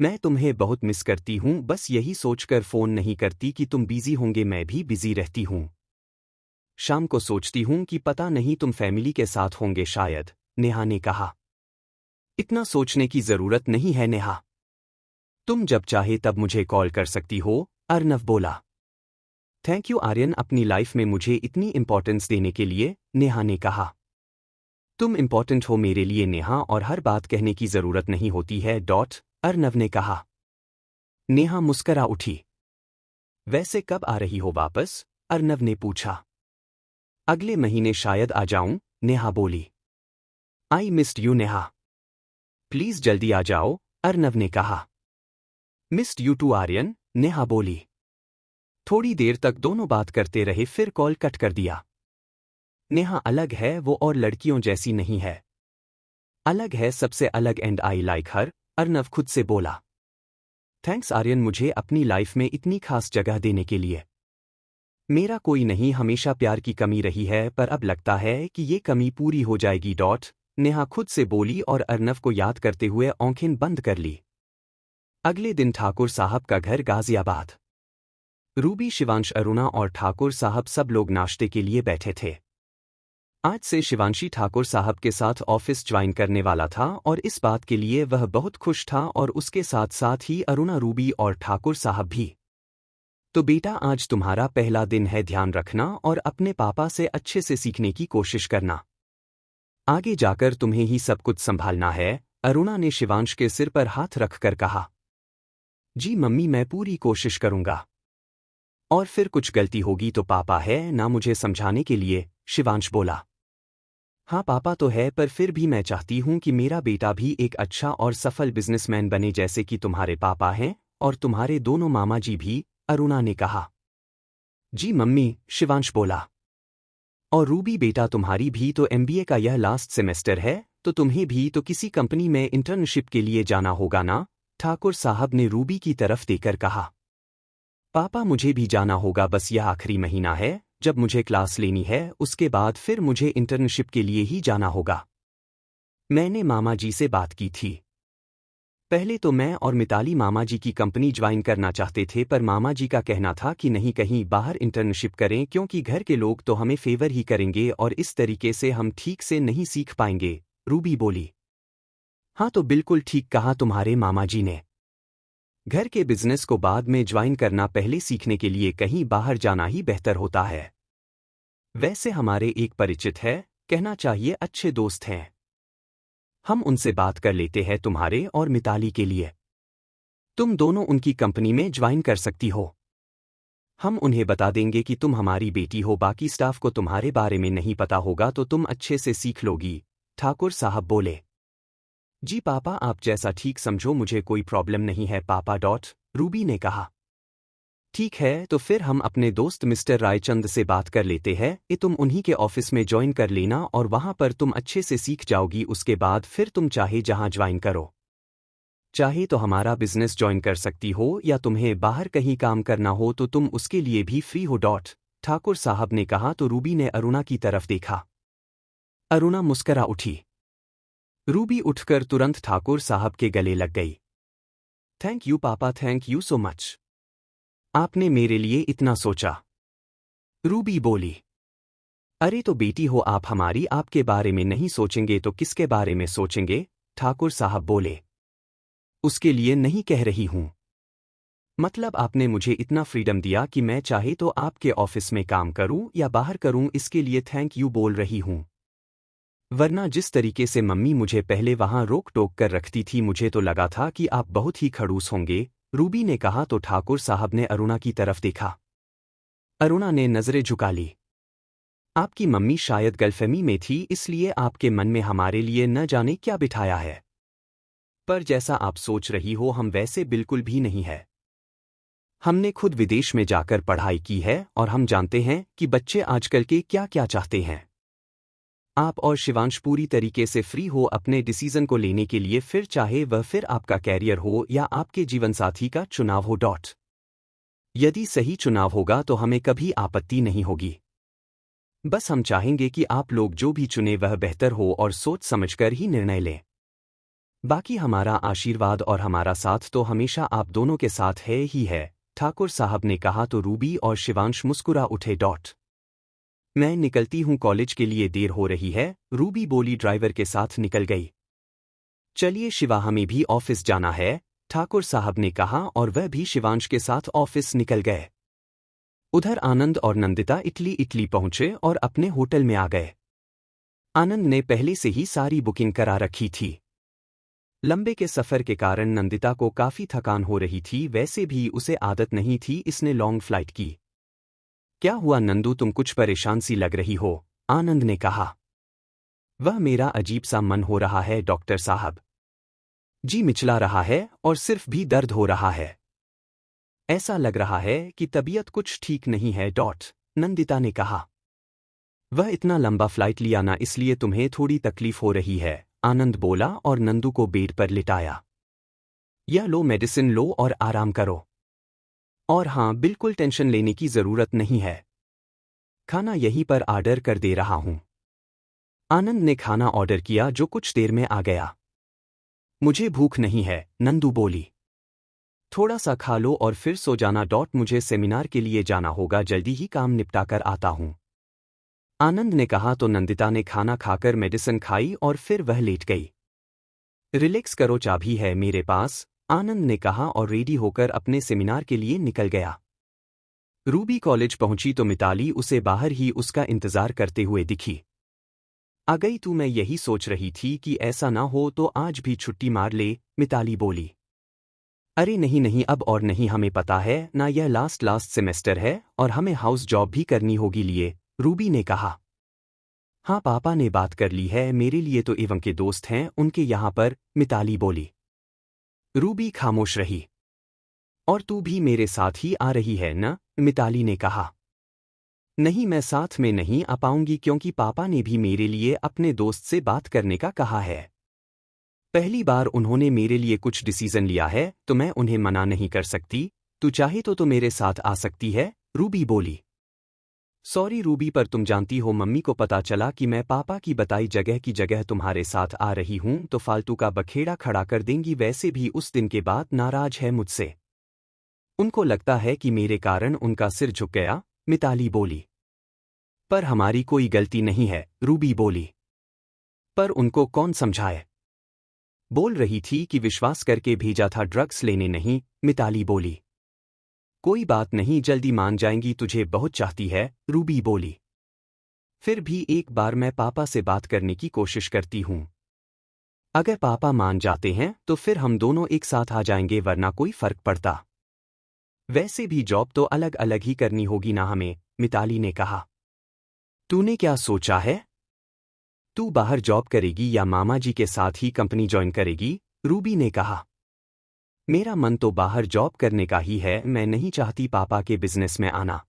मैं तुम्हें बहुत मिस करती हूं, बस यही सोचकर फोन नहीं करती कि तुम बिजी होंगे, मैं भी बिजी रहती हूं। शाम को सोचती हूं कि पता नहीं तुम फैमिली के साथ होंगे शायद, नेहा ने कहा। इतना सोचने की जरूरत नहीं है नेहा। तुम जब चाहे तब मुझे कॉल कर सकती हो, अर्नव बोला। थैंक यू आर्यन, अपनी लाइफ में मुझे इतनी इंपॉर्टेंस देने के लिए, नेहा ने कहा। तुम इंपॉर्टेंट हो मेरे लिए नेहा, और हर बात कहने की जरूरत नहीं होती है, अर्नव ने कहा। नेहा मुस्करा उठी। वैसे कब आ रही हो वापस? अर्नव ने पूछा। अगले महीने शायद आ जाऊं, नेहा बोली। I missed you Neha. Please जल्दी आ जाओ, अर्नव ने कहा। Missed you too Aryan, Neha बोली। थोड़ी देर तक दोनों बात करते रहे, फिर कॉल कट कर दिया। नेहा अलग है, वो और लड़कियों जैसी नहीं है। अलग है, सबसे अलग, एंड आई लाइक हर, अर्नव खुद से बोला। थैंक्स आर्यन, मुझे अपनी लाइफ में इतनी खास जगह देने के लिए। मेरा कोई नहीं, हमेशा प्यार की कमी रही है, पर अब लगता है कि ये कमी पूरी हो जाएगी, नेहा खुद से बोली और अर्नव को याद करते हुए आंखें बंद कर ली। अगले दिन ठाकुर साहब का घर गाजियाबाद। रूबी, शिवांश, अरुणा और ठाकुर साहब सब लोग नाश्ते के लिए बैठे थे। आज से शिवांशी ठाकुर साहब के साथ ऑफिस ज्वाइन करने वाला था और इस बात के लिए वह बहुत खुश था, और उसके साथ साथ ही अरुणा, रूबी और ठाकुर साहब भी। तो बेटा, आज तुम्हारा पहला दिन है, ध्यान रखना और अपने पापा से अच्छे से सीखने की कोशिश करना। आगे जाकर तुम्हें ही सब कुछ संभालना है, अरुणा ने शिवांश के सिर पर हाथ रखकर कहा। जी मम्मी, मैं पूरी कोशिश करूंगा। और फिर कुछ गलती होगी तो पापा है ना मुझे समझाने के लिए, शिवांश बोला। हाँ पापा तो है, पर फिर भी मैं चाहती हूं कि मेरा बेटा भी एक अच्छा और सफल बिजनेसमैन बने, जैसे कि तुम्हारे पापा हैं और तुम्हारे दोनों मामा जी भी, अरुणा ने कहा। जी मम्मी, शिवांश बोला। और रूबी बेटा, तुम्हारी भी तो एमबीए का यह लास्ट सेमेस्टर है, तो तुम्हें भी तो किसी कंपनी में इंटर्नशिप के लिए जाना होगा ना, ठाकुर साहब ने रूबी की तरफ देखकर कहा। पापा, मुझे भी जाना होगा, बस यह आखिरी महीना है जब मुझे क्लास लेनी है, उसके बाद फिर मुझे इंटर्नशिप के लिए ही जाना होगा। मैंने मामा जी से बात की थी। पहले तो मैं और मिताली मामा जी की कंपनी ज्वाइन करना चाहते थे, पर मामा जी का कहना था कि नहीं, कहीं बाहर इंटर्नशिप करें, क्योंकि घर के लोग तो हमें फेवर ही करेंगे और इस तरीके से हम ठीक से नहीं सीख पाएंगे, रूबी बोली। हाँ, तो बिल्कुल ठीक कहा तुम्हारे मामा जी ने। घर के बिजनेस को बाद में ज्वाइन करना, पहले सीखने के लिए कहीं बाहर जाना ही बेहतर होता है। वैसे हमारे एक परिचित है, कहना चाहिए अच्छे दोस्त हैं। हम उनसे बात कर लेते हैं तुम्हारे और मिताली के लिए। तुम दोनों उनकी कंपनी में ज्वाइन कर सकती हो। हम उन्हें बता देंगे कि तुम हमारी बेटी हो, बाकी स्टाफ को तुम्हारे बारे में नहीं पता होगा तो तुम अच्छे से सीख लोगी, ठाकुर साहब बोले। जी पापा, आप जैसा ठीक समझो, मुझे कोई प्रॉब्लम नहीं है पापा, रूबी ने कहा। ठीक है, तो फिर हम अपने दोस्त मिस्टर रायचंद से बात कर लेते हैं, कि तुम उन्हीं के ऑफिस में ज्वाइन कर लेना और वहां पर तुम अच्छे से सीख जाओगी, उसके बाद फिर तुम चाहे जहां ज्वाइन करो। चाहे तो हमारा बिजनेस ज्वाइन कर सकती हो, या तुम्हें बाहर कहीं काम करना हो तो तुम उसके लिए भी फ्री हो, ठाकुर साहब ने कहा। तो रूबी ने अरुणा की तरफ देखा। अरुणा मुस्करा उठी। रूबी उठकर तुरंत ठाकुर साहब के गले लग गई। थैंक यू पापा, थैंक यू सो मच। आपने मेरे लिए इतना सोचा। रूबी बोली। अरे तो बेटी हो आप, हमारी आपके बारे में नहीं सोचेंगे तो किसके बारे में सोचेंगे? ठाकुर साहब बोले। उसके लिए नहीं कह रही हूं। मतलब आपने मुझे इतना फ्रीडम दिया कि मैं चाहे तो आपके ऑफिस में काम करूं या बाहर करूं, इसके लिए थैंक यू बोल रही हूं। वरना जिस तरीके से मम्मी मुझे पहले वहां रोक टोक कर रखती थी, मुझे तो लगा था कि आप बहुत ही खड़ूस होंगे, रूबी ने कहा तो ठाकुर साहब ने अरुणा की तरफ देखा। अरुणा ने नजरें झुका ली। आपकी मम्मी शायद गलफहमी में थी, इसलिए आपके मन में हमारे लिए न जाने क्या बिठाया है। पर जैसा आप सोच रही हो हम वैसे बिल्कुल भी नहीं है। हमने खुद विदेश में जाकर पढ़ाई की है और हम जानते हैं कि बच्चे आजकल के क्या क्या चाहते हैं। आप और शिवांश पूरी तरीके से फ्री हो अपने डिसीजन को लेने के लिए, फिर चाहे वह फिर आपका कैरियर हो या आपके जीवनसाथी का चुनाव हो। यदि सही चुनाव होगा तो हमें कभी आपत्ति नहीं होगी। बस हम चाहेंगे कि आप लोग जो भी चुने वह बेहतर हो और सोच समझकर ही निर्णय लें। बाकी हमारा आशीर्वाद और हमारा साथ तो हमेशा आप दोनों के साथ है ही है, ठाकुर साहब ने कहा तो रूबी और शिवांश मुस्कुरा उठे। मैं निकलती हूं, कॉलेज के लिए देर हो रही है, रूबी बोली ड्राइवर के साथ निकल गई। चलिए शिवा, हमें भी ऑफिस जाना है, ठाकुर साहब ने कहा और वह भी शिवांश के साथ ऑफिस निकल गए। उधर आनंद और नंदिता इटली पहुंचे और अपने होटल में आ गए। आनंद ने पहले से ही सारी बुकिंग करा रखी थी। लंबे के सफर के कारण नंदिता को काफी थकान हो रही थी, वैसे भी उसे आदत नहीं थी इसने लॉन्ग फ्लाइट की। क्या हुआ नंदू, तुम कुछ परेशान सी लग रही हो? आनंद ने कहा। वह मेरा अजीब सा मन हो रहा है डॉक्टर साहब। जी मिचला रहा है और सिर्फ भी दर्द हो रहा है। ऐसा लग रहा है कि तबीयत कुछ ठीक नहीं है। नंदिता ने कहा। वह इतना लंबा फ्लाइट लिया ना, इसलिए तुम्हें थोड़ी तकलीफ हो रही है, आनंद बोला और नंदू को बेड पर लिटाया। यह लो मेडिसिन लो और आराम करो। और हाँ, बिल्कुल टेंशन लेने की जरूरत नहीं है। खाना यहीं पर ऑर्डर कर दे रहा हूं। आनंद ने खाना ऑर्डर किया जो कुछ देर में आ गया। मुझे भूख नहीं है, नंदू बोली। थोड़ा सा खा लो और फिर सो जाना। मुझे सेमिनार के लिए जाना होगा, जल्दी ही काम निपटा कर आता हूं। आनंद ने कहा तो नंदिता ने खाना खाकर मेडिसिन खाई और फिर वह लेट गई। रिलैक्स करो, चाबी है मेरे पास, आनंद ने कहा और रेडी होकर अपने सेमिनार के लिए निकल गया। रूबी कॉलेज पहुंची तो मिताली उसे बाहर ही उसका इंतजार करते हुए दिखी। आ गई तू? मैं यही सोच रही थी कि ऐसा ना हो तो आज भी छुट्टी मार ले, मिताली बोली। अरे नहीं नहीं, अब और नहीं, हमें पता है ना यह लास्ट सेमेस्टर है और हमें हाउस जॉब भी करनी होगी लिए, रूबी ने कहा। हाँ पापा ने बात कर ली है, मेरे लिए तो एवं के दोस्त हैं उनके यहाँ पर, मिताली बोली। रूबी खामोश रही। और तू भी मेरे साथ ही आ रही है न? मिताली ने कहा। नहीं, मैं साथ में नहीं आ पाऊंगी क्योंकि पापा ने भी मेरे लिए अपने दोस्त से बात करने का कहा है। पहली बार उन्होंने मेरे लिए कुछ डिसीजन लिया है तो मैं उन्हें मना नहीं कर सकती। तू चाहे तो मेरे साथ आ सकती है, रूबी बोली। सॉरी रूबी, पर तुम जानती हो मम्मी को पता चला कि मैं पापा की बताई जगह की जगह तुम्हारे साथ आ रही हूं तो फालतू का बखेड़ा खड़ा कर देंगी। वैसे भी उस दिन के बाद नाराज है मुझसे। उनको लगता है कि मेरे कारण उनका सिर झुक गया, मिताली बोली। पर हमारी कोई गलती नहीं है, रूबी बोली। पर उनको कौन समझाए? बोल रही थी कि विश्वास करके भेजा था, ड्रग्स लेने नहीं, मिताली बोली। कोई बात नहीं, जल्दी मान जाएंगी, तुझे बहुत चाहती है, रूबी बोली। फिर भी एक बार मैं पापा से बात करने की कोशिश करती हूं। अगर पापा मान जाते हैं तो फिर हम दोनों एक साथ आ जाएंगे, वरना कोई फर्क पड़ता। वैसे भी जॉब तो अलग अलग ही करनी होगी ना हमें, मिताली ने कहा। तूने क्या सोचा है? तू बाहर जॉब करेगी या मामा जी के साथ ही कंपनी ज्वाइन करेगी? रूबी ने कहा। मेरा मन तो बाहर जॉब करने का ही है, मैं नहीं चाहती पापा के बिजनेस में आना।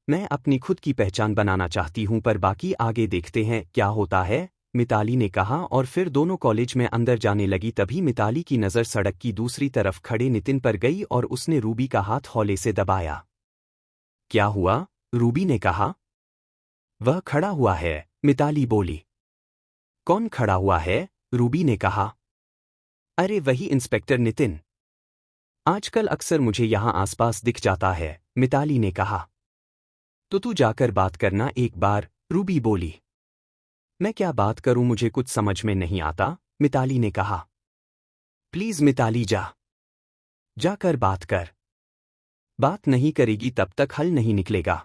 मैं अपनी खुद की पहचान बनाना चाहती हूं, पर बाकी आगे देखते हैं क्या होता है, मिताली ने कहा और फिर दोनों कॉलेज में अंदर जाने लगी। तभी मिताली की नज़र सड़क की दूसरी तरफ खड़े नितिन पर गई और उसने रूबी का हाथ हौले से दबाया। क्या हुआ? रूबी ने कहा। वह खड़ा हुआ है, मिताली बोली। कौन खड़ा हुआ है? रूबी ने कहा। अरे वही इंस्पेक्टर नितिन। आजकल अक्सर मुझे यहाँ आसपास दिख जाता है, मिताली ने कहा। तो तू जाकर बात करना एक बार, रूबी बोली। मैं क्या बात करूं, मुझे कुछ समझ में नहीं आता, मिताली ने कहा। प्लीज मिताली जाकर बात कर। बात नहीं करेगी तब तक हल नहीं निकलेगा।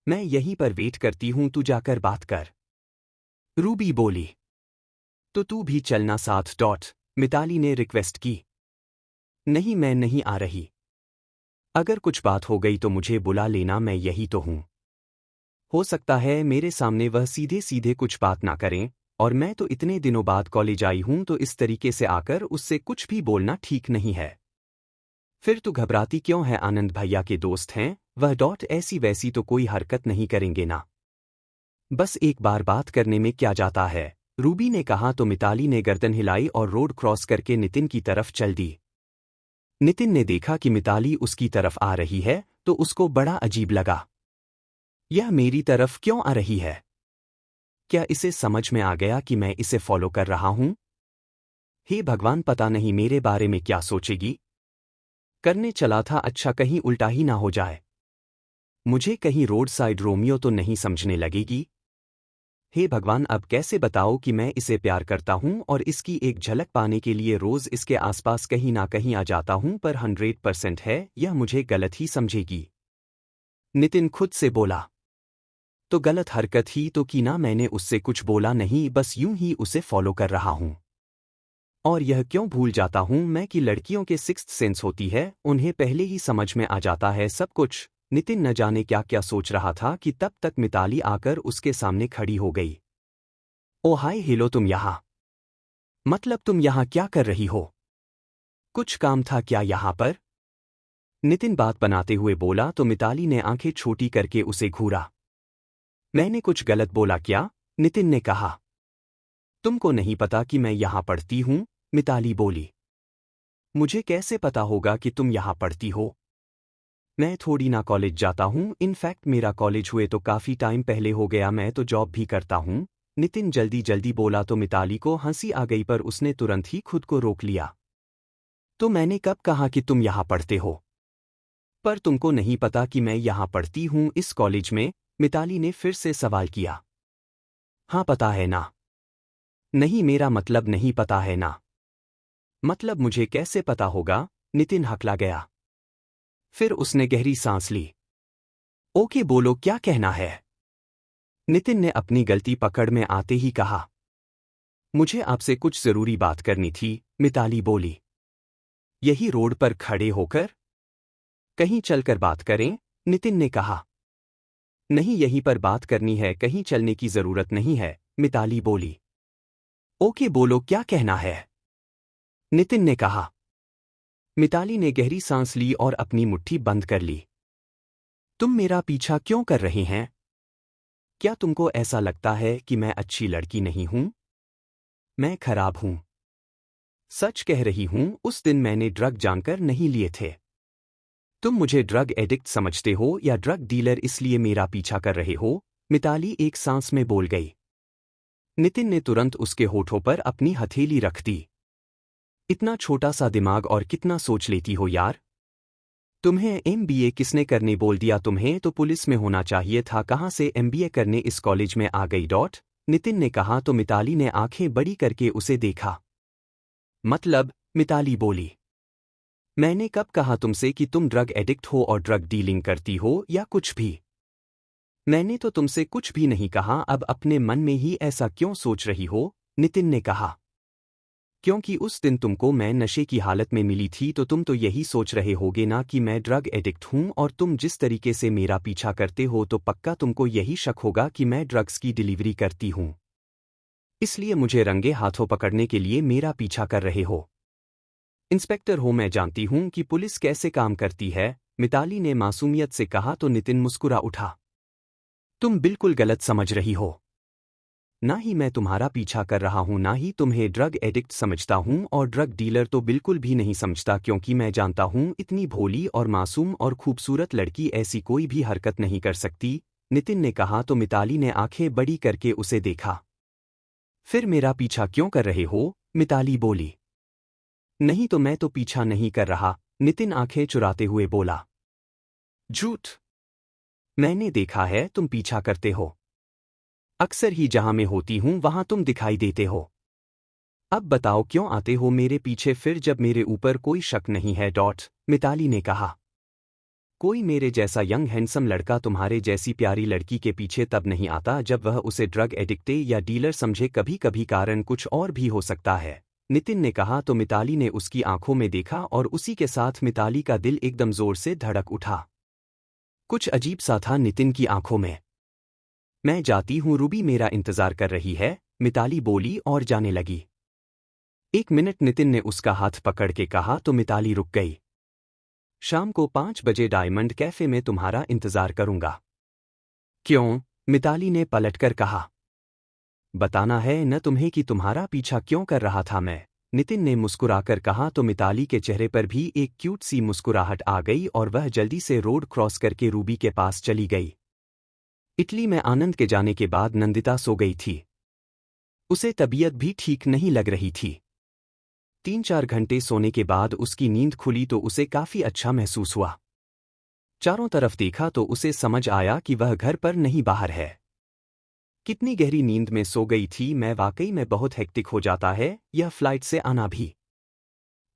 मैं यहीं पर वेट करती हूं, तू जाकर बात कर, रूबी बोली। तो तू भी चलना साथ, मिताली ने रिक्वेस्ट की। नहीं, मैं नहीं आ रही। अगर कुछ बात हो गई तो मुझे बुला लेना, मैं यही तो हूं। हो सकता है मेरे सामने वह सीधे सीधे कुछ बात ना करें, और मैं तो इतने दिनों बाद कॉलेज आई हूं, तो इस तरीके से आकर उससे कुछ भी बोलना ठीक नहीं है। फिर तू घबराती क्यों है? आनंद भैया के दोस्त हैं वह, ऐसी वैसी तो कोई हरकत नहीं करेंगे ना। बस एक बार बात करने में क्या जाता है, रूबी ने कहा। तो मिताली ने गर्दन हिलाई और रोड क्रॉस करके नितिन की तरफ चल दी। नितिन ने देखा कि मिताली उसकी तरफ आ रही है तो उसको बड़ा अजीब लगा। यह मेरी तरफ क्यों आ रही है? क्या इसे समझ में आ गया कि मैं इसे फॉलो कर रहा हूं? हे भगवान, पता नहीं मेरे बारे में क्या सोचेगी। करने चला था, अच्छा कहीं उल्टा ही ना हो जाए। मुझे कहीं रोड साइड रोमियो तो नहीं समझने लगेगी। हे भगवान, अब कैसे बताओ कि मैं इसे प्यार करता हूं और इसकी एक झलक पाने के लिए रोज इसके आसपास कहीं ना कहीं आ जाता हूं, पर 100% है यह मुझे गलत ही समझेगी। नितिन खुद से बोला। तो गलत हरकत ही तो की ना, मैंने उससे कुछ बोला नहीं, बस यूं ही उसे फॉलो कर रहा हूं। और यह क्यों भूल जाता हूं मैं कि लड़कियों के सिक्स्थ सेंस होती है, उन्हें पहले ही समझ में आ जाता है सब कुछ। नितिन न जाने क्या क्या सोच रहा था कि तब तक मिताली आकर उसके सामने खड़ी हो गई। ओ हाय हेलो, तुम यहाँ? मतलब तुम यहाँ क्या कर रही हो? कुछ काम था क्या यहाँ पर? नितिन बात बनाते हुए बोला। तो मिताली ने आंखें छोटी करके उसे घूरा। मैंने कुछ गलत बोला क्या? नितिन ने कहा। तुमको नहीं पता कि मैं यहाँ पढ़ती हूँ? मिताली बोली। मुझे कैसे पता होगा कि तुम यहाँ पढ़ती हो? मैं थोड़ी ना कॉलेज जाता हूँ, इनफैक्ट मेरा कॉलेज हुए तो काफ़ी टाइम पहले हो गया, मैं तो जॉब भी करता हूँ। नितिन जल्दी जल्दी बोला तो मिताली को हंसी आ गई, पर उसने तुरंत ही खुद को रोक लिया। तो मैंने कब कहा कि तुम यहाँ पढ़ते हो? पर तुमको नहीं पता कि मैं यहाँ पढ़ती हूँ इस कॉलेज में? मिताली ने फिर से सवाल किया। हाँ पता है ना। नहीं, मेरा मतलब नहीं पता है ना। मतलब मुझे कैसे पता होगा? नितिन हकला गया। फिर उसने गहरी सांस ली। ओके बोलो, क्या कहना है? नितिन ने अपनी गलती पकड़ में आते ही कहा। मुझे आपसे कुछ जरूरी बात करनी थी, मिताली बोली। यही रोड पर खड़े होकर? कहीं चलकर बात करें, नितिन ने कहा। नहीं, यहीं पर बात करनी है, कहीं चलने की जरूरत नहीं है, मिताली बोली। ओके बोलो, क्या कहना है? नितिन ने कहा। मिताली ने गहरी सांस ली और अपनी मुट्ठी बंद कर ली। तुम मेरा पीछा क्यों कर रहे हैं? क्या तुमको ऐसा लगता है कि मैं अच्छी लड़की नहीं हूं? मैं खराब हूं। सच कह रही हूं, उस दिन मैंने ड्रग जानकर नहीं लिए थे। तुम मुझे ड्रग एडिक्ट समझते हो या ड्रग डीलर, इसलिए मेरा पीछा कर रहे हो? मिताली एक सांस में बोल गई। नितिन ने तुरंत उसके होठों पर अपनी हथेली रख दी। इतना छोटा सा दिमाग और कितना सोच लेती हो यार। तुम्हें एमबीए किसने करने बोल दिया? तुम्हें तो पुलिस में होना चाहिए था, कहां से एमबीए करने इस कॉलेज में आ गई? नितिन ने कहा। तो मिताली ने आंखें बड़ी करके उसे देखा। मतलब? मिताली बोली। मैंने कब कहा तुमसे कि तुम ड्रग एडिक्ट हो और ड्रग डीलिंग करती हो या कुछ भी? मैंने तो तुमसे कुछ भी नहीं कहा, अब अपने मन में ही ऐसा क्यों सोच रही हो? नितिन ने कहा। क्योंकि उस दिन तुमको मैं नशे की हालत में मिली थी तो तुम तो यही सोच रहे होगे ना कि मैं ड्रग एडिक्ट हूं, और तुम जिस तरीके से मेरा पीछा करते हो तो पक्का तुमको यही शक होगा कि मैं ड्रग्स की डिलीवरी करती हूं। इसलिए मुझे रंगे हाथों पकड़ने के लिए मेरा पीछा कर रहे हो। इंस्पेक्टर हो, मैं जानती हूं कि पुलिस कैसे काम करती है, मिताली ने मासूमियत से कहा। तो नितिन मुस्कुरा उठा। तुम बिल्कुल गलत समझ रही हो। ना ही मैं तुम्हारा पीछा कर रहा हूं, ना ही तुम्हें ड्रग एडिक्ट समझता हूं, और ड्रग डीलर तो बिल्कुल भी नहीं समझता, क्योंकि मैं जानता हूं इतनी भोली और मासूम और खूबसूरत लड़की ऐसी कोई भी हरकत नहीं कर सकती, नितिन ने कहा। तो मिताली ने आंखें बड़ी करके उसे देखा। फिर मेरा पीछा क्यों कर रहे हो? मिताली बोली। नहीं तो मैं तो पीछा नहीं कर रहा, नितिन आंखें चुराते हुए बोला। झूठ। मैंने देखा है तुम पीछा करते हो। अक्सर ही जहां मैं होती हूं वहां तुम दिखाई देते हो। अब बताओ क्यों आते हो मेरे पीछे फिर जब मेरे ऊपर कोई शक नहीं है? मिताली ने कहा। कोई मेरे जैसा यंग हैंडसम लड़का तुम्हारे जैसी प्यारी लड़की के पीछे तब नहीं आता जब वह उसे ड्रग एडिक्टे या डीलर समझे। कभी कभी कारण कुछ और भी हो सकता है, नितिन ने कहा तो मिताली ने उसकी आंखों में देखा और उसी के साथ मिताली का दिल एकदम जोर से धड़क उठा। कुछ अजीब सा था नितिन की आंखों में। मैं जाती हूं, रूबी मेरा इंतजार कर रही है, मिताली बोली और जाने लगी। 1 मिनट, नितिन ने उसका हाथ पकड़ के कहा तो मिताली रुक गई। शाम को 5 बजे डायमंड कैफे में तुम्हारा इंतजार करूंगा। क्यों? मिताली ने पलटकर कहा। बताना है न तुम्हें कि तुम्हारा पीछा क्यों कर रहा था मैं, नितिन ने मुस्कुराकर कहा तो मिताली के चेहरे पर भी एक क्यूट सी मुस्कुराहट आ गई और वह जल्दी से रोड क्रॉस करके रूबी के पास चली गई। इटली में आनंद के जाने के बाद नंदिता सो गई थी। उसे तबीयत भी ठीक नहीं लग रही थी। 3-4 घंटे सोने के बाद उसकी नींद खुली तो उसे काफी अच्छा महसूस हुआ। चारों तरफ देखा तो उसे समझ आया कि वह घर पर नहीं बाहर है। कितनी गहरी नींद में सो गई थी। मैं वाकई में बहुत हेक्टिक हो जाता है यह फ्लाइट से आना भी।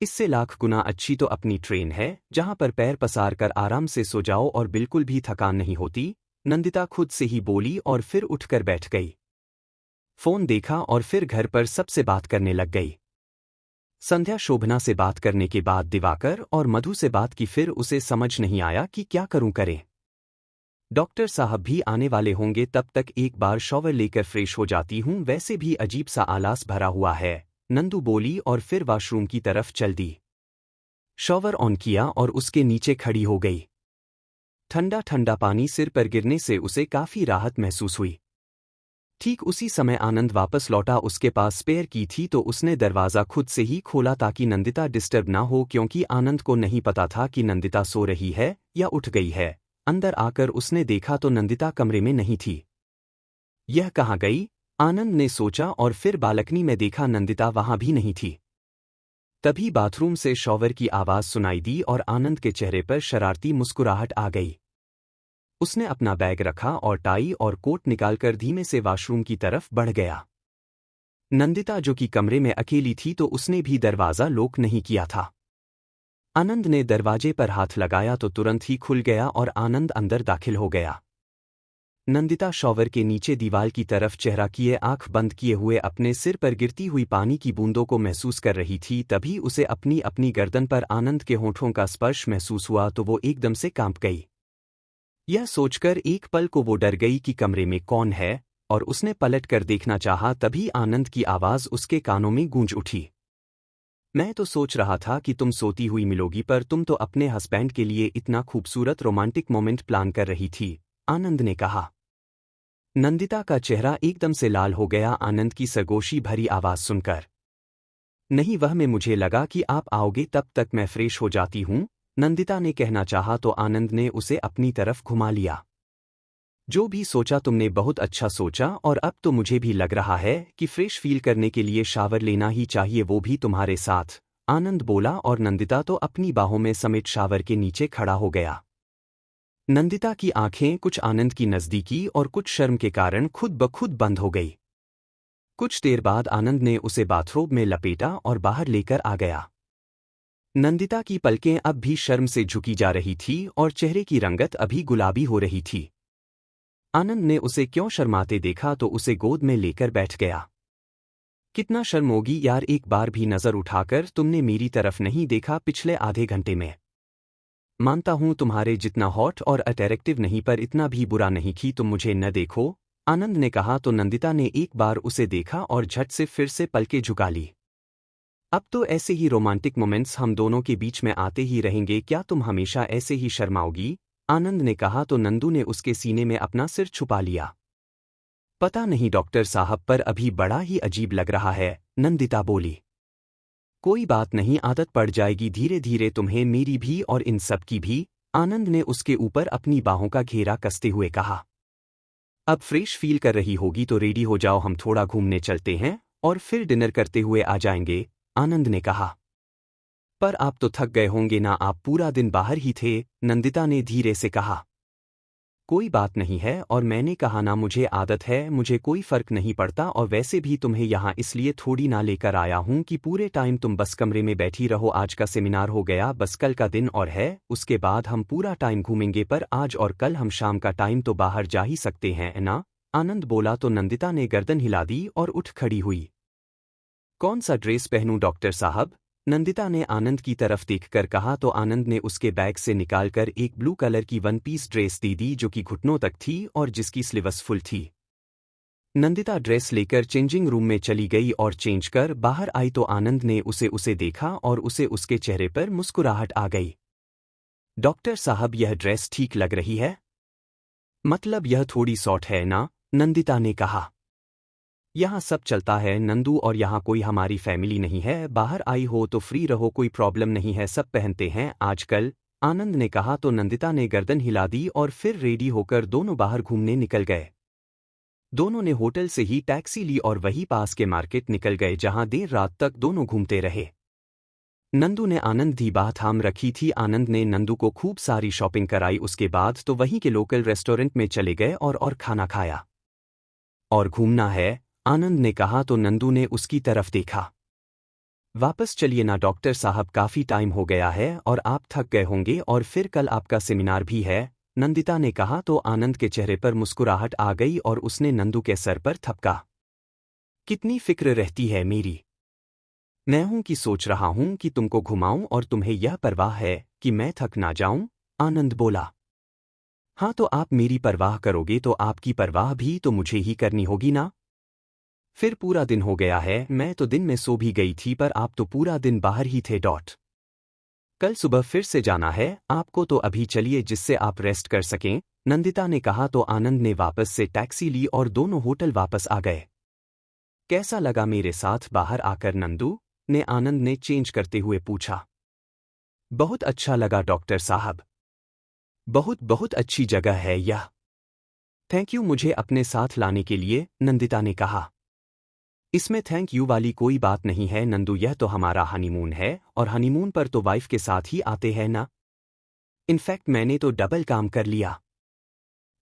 इससे लाख गुना अच्छी तो अपनी ट्रेन है जहां पर पैर पसार कर आराम से सो जाओ और बिल्कुल भी थकान नहीं होती, नंदिता खुद से ही बोली और फिर उठकर बैठ गई। फोन देखा और फिर घर पर सबसे बात करने लग गई। संध्या शोभना से बात करने के बाद दिवाकर और मधु से बात की। फिर उसे समझ नहीं आया कि क्या करें। डॉक्टर साहब भी आने वाले होंगे, तब तक एक बार शॉवर लेकर फ्रेश हो जाती हूं, वैसे भी अजीब सा आलस भरा हुआ है, नंदू बोली और फिर वॉशरूम की तरफ चल दी। शॉवर ऑन किया और उसके नीचे खड़ी हो गई। ठंडा ठंडा पानी सिर पर गिरने से उसे काफी राहत महसूस हुई। ठीक उसी समय आनंद वापस लौटा। उसके पास स्पेयर की थी तो उसने दरवाज़ा खुद से ही खोला ताकि नंदिता डिस्टर्ब ना हो, क्योंकि आनंद को नहीं पता था कि नंदिता सो रही है या उठ गई है। अंदर आकर उसने देखा तो नंदिता कमरे में नहीं थी। यह कहाँ गई? आनंद ने सोचा और फिर बालकनी में देखा, नंदिता वहां भी नहीं थी। तभी बाथरूम से शॉवर की आवाज सुनाई दी और आनंद के चेहरे पर शरारती मुस्कुराहट आ गई। उसने अपना बैग रखा और टाई और कोट निकालकर धीमे से वॉशरूम की तरफ बढ़ गया। नंदिता जो कि कमरे में अकेली थी तो उसने भी दरवाज़ा लॉक नहीं किया था। आनंद ने दरवाजे पर हाथ लगाया तो तुरंत ही खुल गया और आनंद अंदर दाखिल हो गया। नंदिता शॉवर के नीचे दीवार की तरफ चेहरा किए आंख बंद किए हुए अपने सिर पर गिरती हुई पानी की बूंदों को महसूस कर रही थी। तभी उसे अपनी अपनी गर्दन पर आनंद के होठों का स्पर्श महसूस हुआ तो वो एकदम से कांप गई। यह सोचकर एक पल को वो डर गई कि कमरे में कौन है और उसने पलट कर देखना चाहा। तभी आनंद की आवाज़ उसके कानों में गूंज उठी। मैं तो सोच रहा था कि तुम सोती हुई मिलोगी, पर तुम तो अपने हस्बैंड के लिए इतना खूबसूरत रोमांटिक मोमेंट प्लान कर रही थी, आनंद ने कहा। नंदिता का चेहरा एकदम से लाल हो गया आनंद की सरगोशी भरी आवाज़ सुनकर। नहीं, वह मैं मुझे लगा कि आप आओगे, तब तक मैं फ्रेश हो जाती हूँ, नंदिता ने कहना चाहा तो आनंद ने उसे अपनी तरफ घुमा लिया। जो भी सोचा तुमने बहुत अच्छा सोचा और अब तो मुझे भी लग रहा है कि फ्रेश फील करने के लिए शावर लेना ही चाहिए, वो भी तुम्हारे साथ, आनंद बोला और नंदिता तो अपनी बाहों में समेट शावर के नीचे खड़ा हो गया। नंदिता की आंखें कुछ आनंद की नज़दीकी और कुछ शर्म के कारण खुद ब खुद बंद हो गई। कुछ देर बाद आनंद ने उसे बाथरोब में लपेटा और बाहर लेकर आ गया। नंदिता की पलकें अब भी शर्म से झुकी जा रही थी और चेहरे की रंगत अभी गुलाबी हो रही थी। आनंद ने उसे क्यों शर्माते देखा तो उसे गोद में लेकर बैठ गया। कितना शर्मोगी यार, एक बार भी नजर उठाकर तुमने मेरी तरफ नहीं देखा पिछले आधे घंटे में। मानता हूं तुम्हारे जितना हॉट और अट्रैक्टिव नहीं, पर इतना भी बुरा नहीं कि तुम मुझे न देखो, आनंद ने कहा तो नंदिता ने एक बार उसे देखा और झट से फिर से पलकें झुका ली। अब तो ऐसे ही रोमांटिक मोमेंट्स हम दोनों के बीच में आते ही रहेंगे, क्या तुम हमेशा ऐसे ही शर्माओगी? आनंद ने कहा तो नंदू ने उसके सीने में अपना सिर छुपा लिया। पता नहीं डॉक्टर साहब, पर अभी बड़ा ही अजीब लग रहा है, नंदिता बोली। कोई बात नहीं, आदत पड़ जाएगी धीरे धीरे तुम्हें, मेरी भी और इन सब की भी, आनंद ने उसके ऊपर अपनी बाहों का घेरा कसते हुए कहा। अब फ्रेश फील कर रही होगी तो रेडी हो जाओ, हम थोड़ा घूमने चलते हैं और फिर डिनर करते हुए आ जाएंगे, आनंद ने कहा। पर आप तो थक गए होंगे ना, आप पूरा दिन बाहर ही थे, नंदिता ने धीरे से कहा। कोई बात नहीं है, और मैंने कहा ना मुझे आदत है, मुझे कोई फर्क नहीं पड़ता, और वैसे भी तुम्हें यहाँ इसलिए थोड़ी ना लेकर आया हूँ कि पूरे टाइम तुम बस कमरे में बैठी रहो। आज का सेमिनार हो गया, बस कल का दिन और है, उसके बाद हम पूरा टाइम घूमेंगे, पर आज और कल हम शाम का टाइम तो बाहर जा ही सकते हैं ना, आनंद बोला तो नंदिता ने गर्दन हिला दी और उठ खड़ी हुई। कौन सा ड्रेस पहनूं डॉक्टर साहब? नंदिता ने आनंद की तरफ देखकर कहा तो आनंद ने उसके बैग से निकालकर एक ब्लू कलर की वन पीस ड्रेस दी जो कि घुटनों तक थी और जिसकी स्लीव्स फुल थी। नंदिता ड्रेस लेकर चेंजिंग रूम में चली गई और चेंज कर बाहर आई तो आनंद ने उसे देखा और उसे उसके चेहरे पर मुस्कुराहट आ गई। डॉक्टर साहब, यह ड्रेस ठीक लग रही है? मतलब यह थोड़ी शॉर्ट है ना, नंदिता ने कहा। यहाँ सब चलता है नंदू, और यहाँ कोई हमारी फैमिली नहीं है, बाहर आई हो तो फ्री रहो, कोई प्रॉब्लम नहीं है, सब पहनते हैं आजकल, आनंद ने कहा तो नंदिता ने गर्दन हिला दी और फिर रेडी होकर दोनों बाहर घूमने निकल गए। दोनों ने होटल से ही टैक्सी ली और वही पास के मार्केट निकल गए जहां देर रात तक दोनों घूमते रहे। नंदू ने आनंद की बात थाम रखी थी, आनंद ने नंदू को खूब सारी शॉपिंग कराई, उसके बाद तो वहीं के लोकल रेस्टोरेंट में चले गए और खाना खाया। और घूमना है, आनंद ने कहा तो नंदू ने उसकी तरफ देखा। वापस चलिए ना डॉक्टर साहब, काफी टाइम हो गया है और आप थक गए होंगे, और फिर कल आपका सेमिनार भी है, नंदिता ने कहा तो आनंद के चेहरे पर मुस्कुराहट आ गई और उसने नंदू के सर पर थपका। कितनी फिक्र रहती है मेरी। मैं हूं कि सोच रहा हूं कि तुमको घुमाऊं और तुम्हें यह परवाह है कि मैं थक ना जाऊं, आनंद बोला। हाँ तो आप मेरी परवाह करोगे तो आपकी परवाह भी तो मुझे ही करनी होगी ना। फिर पूरा दिन हो गया है, मैं तो दिन में सो भी गई थी, पर आप तो पूरा दिन बाहर ही थे। कल सुबह फिर से जाना है आपको, तो अभी चलिए जिससे आप रेस्ट कर सकें, नंदिता ने कहा तो आनंद ने वापस से टैक्सी ली और दोनों होटल वापस आ गए। कैसा लगा मेरे साथ बाहर आकर नंदू? ने आनंद ने चेंज करते हुए पूछा। बहुत अच्छा लगा डॉक्टर साहब, बहुत बहुत अच्छी जगह है यह। थैंक यू मुझे अपने साथ लाने के लिए, नंदिता ने कहा। इसमें थैंक यू वाली कोई बात नहीं है नंदू, यह तो हमारा हनीमून है और हनीमून पर तो वाइफ के साथ ही आते हैं ना। इनफैक्ट मैंने तो डबल काम कर लिया,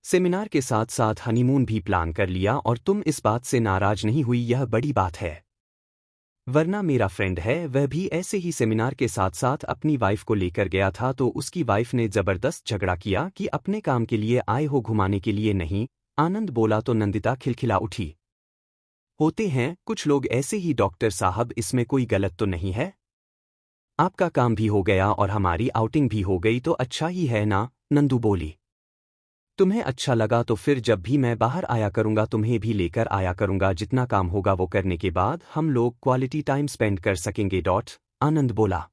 सेमिनार के साथ साथ हनीमून भी प्लान कर लिया, और तुम इस बात से नाराज नहीं हुई, यह बड़ी बात है। वरना मेरा फ्रेंड है, वह भी ऐसे ही सेमिनार के साथ साथ अपनी वाइफ को लेकर गया था तो उसकी वाइफ ने जबरदस्त झगड़ा किया कि अपने काम के लिए आए हो, घुमाने के लिए नहीं, आनंद बोला तो नंदिता खिलखिला उठी। होते हैं कुछ लोग ऐसे ही डॉक्टर साहब, इसमें कोई गलत तो नहीं है। आपका काम भी हो गया और हमारी आउटिंग भी हो गई तो अच्छा ही है ना, नंदू बोली। तुम्हें अच्छा लगा तो फिर जब भी मैं बाहर आया करूंगा तुम्हें भी लेकर आया करूंगा, जितना काम होगा वो करने के बाद हम लोग क्वालिटी टाइम स्पेंड कर सकेंगे। आनंद बोला।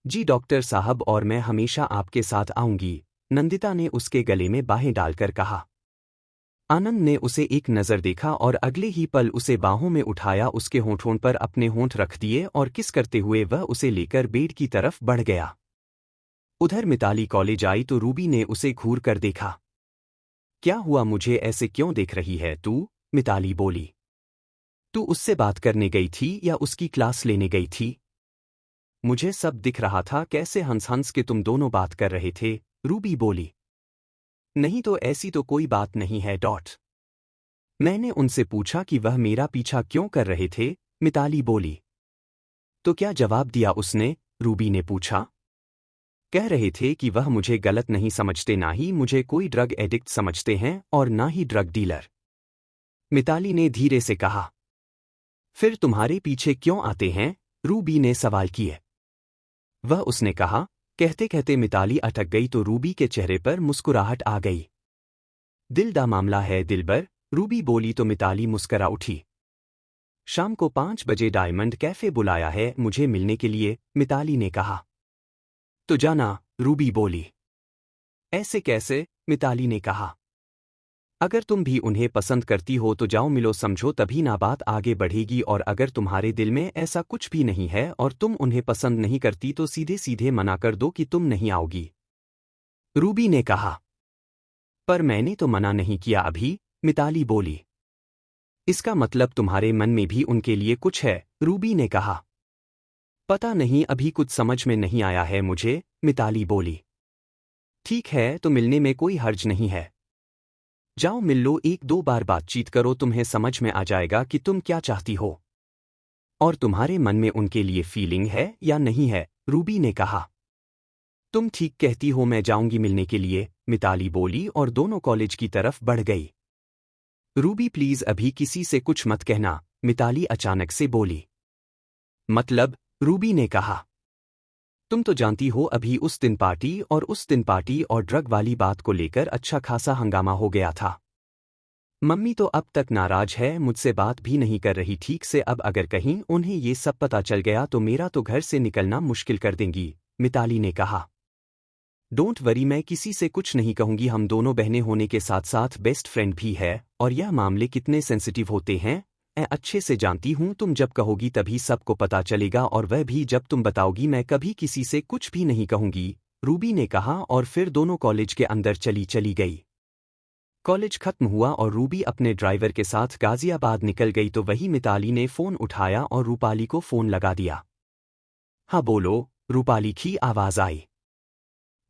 जी डॉक्टर साहब, और मैं हमेशा आपके साथ आऊंगी, नंदिता ने उसके गले में बाहें डालकर कहा। आनंद ने उसे एक नज़र देखा और अगले ही पल उसे बाहों में उठाया, उसके होंठों पर अपने होंठ रख दिए और किस करते हुए वह उसे लेकर बेड की तरफ बढ़ गया। उधर मिताली कॉलेज आई तो रूबी ने उसे घूर कर देखा। क्या हुआ, मुझे ऐसे क्यों देख रही है तू? मिताली बोली। तू उससे बात करने गई थी या उसकी क्लास लेने गई थी? मुझे सब दिख रहा था, कैसे हंस हंस के तुम दोनों बात कर रहे थे, रूबी बोली। नहीं तो ऐसी तो कोई बात नहीं है। मैंने उनसे पूछा कि वह मेरा पीछा क्यों कर रहे थे, मिताली बोली। तो क्या जवाब दिया उसने, रूबी ने पूछा। कह रहे थे कि वह मुझे गलत नहीं समझते, ना ही मुझे कोई ड्रग एडिक्ट समझते हैं और ना ही ड्रग डीलर, मिताली ने धीरे से कहा। फिर तुम्हारे पीछे क्यों आते हैं, रूबी ने सवाल किए। वह उसने कहा, कहते कहते मिताली अटक गई तो रूबी के चेहरे पर मुस्कुराहट आ गई। दिल दा मामला है दिलबर, रूबी बोली तो मिताली मुस्करा उठी। शाम को 5 बजे डायमंड कैफे बुलाया है मुझे मिलने के लिए, मिताली ने कहा। तो जाना, रूबी बोली। ऐसे कैसे, मिताली ने कहा। अगर तुम भी उन्हें पसंद करती हो तो जाओ मिलो, समझो तभी ना बात आगे बढ़ेगी, और अगर तुम्हारे दिल में ऐसा कुछ भी नहीं है और तुम उन्हें पसंद नहीं करती तो सीधे सीधे मना कर दो कि तुम नहीं आओगी, रूबी ने कहा। पर मैंने तो मना नहीं किया अभी, मिताली बोली। इसका मतलब तुम्हारे मन में भी उनके लिए कुछ है, रूबी ने कहा। पता नहीं, अभी कुछ समझ में नहीं आया है मुझे, मिताली बोली। ठीक है, तो मिलने में कोई हर्ज नहीं है। जाओ मिल लो, एक दो बार बातचीत करो, तुम्हें समझ में आ जाएगा कि तुम क्या चाहती हो और तुम्हारे मन में उनके लिए फीलिंग है या नहीं है, रूबी ने कहा। तुम ठीक कहती हो, मैं जाऊंगी मिलने के लिए, मिताली बोली और दोनों कॉलेज की तरफ बढ़ गई। रूबी प्लीज अभी किसी से कुछ मत कहना, मिताली अचानक से बोली। मतलब, रूबी ने कहा। तुम तो जानती हो अभी उस दिन पार्टी और ड्रग वाली बात को लेकर अच्छा खासा हंगामा हो गया था। मम्मी तो अब तक नाराज है, मुझसे बात भी नहीं कर रही ठीक से, अब अगर कहीं उन्हें ये सब पता चल गया तो मेरा तो घर से निकलना मुश्किल कर देंगी, मिताली ने कहा। डोंट वरी, मैं किसी से कुछ नहीं कहूंगी, हम दोनों बहनें होने के साथ साथ बेस्ट फ्रेंड भी है, और यह मामले कितने सेंसिटिव होते हैं मैं अच्छे से जानती हूं, तुम जब कहोगी तभी सबको पता चलेगा, और वह भी जब तुम बताओगी, मैं कभी किसी से कुछ भी नहीं कहूंगी, रूबी ने कहा और फिर दोनों कॉलेज के अंदर चली गई। कॉलेज खत्म हुआ और रूबी अपने ड्राइवर के साथ गाजियाबाद निकल गई तो वही मिताली ने फोन उठाया और रूपाली को फोन लगा दिया। हाँ बोलो, रूपाली की आवाज आई।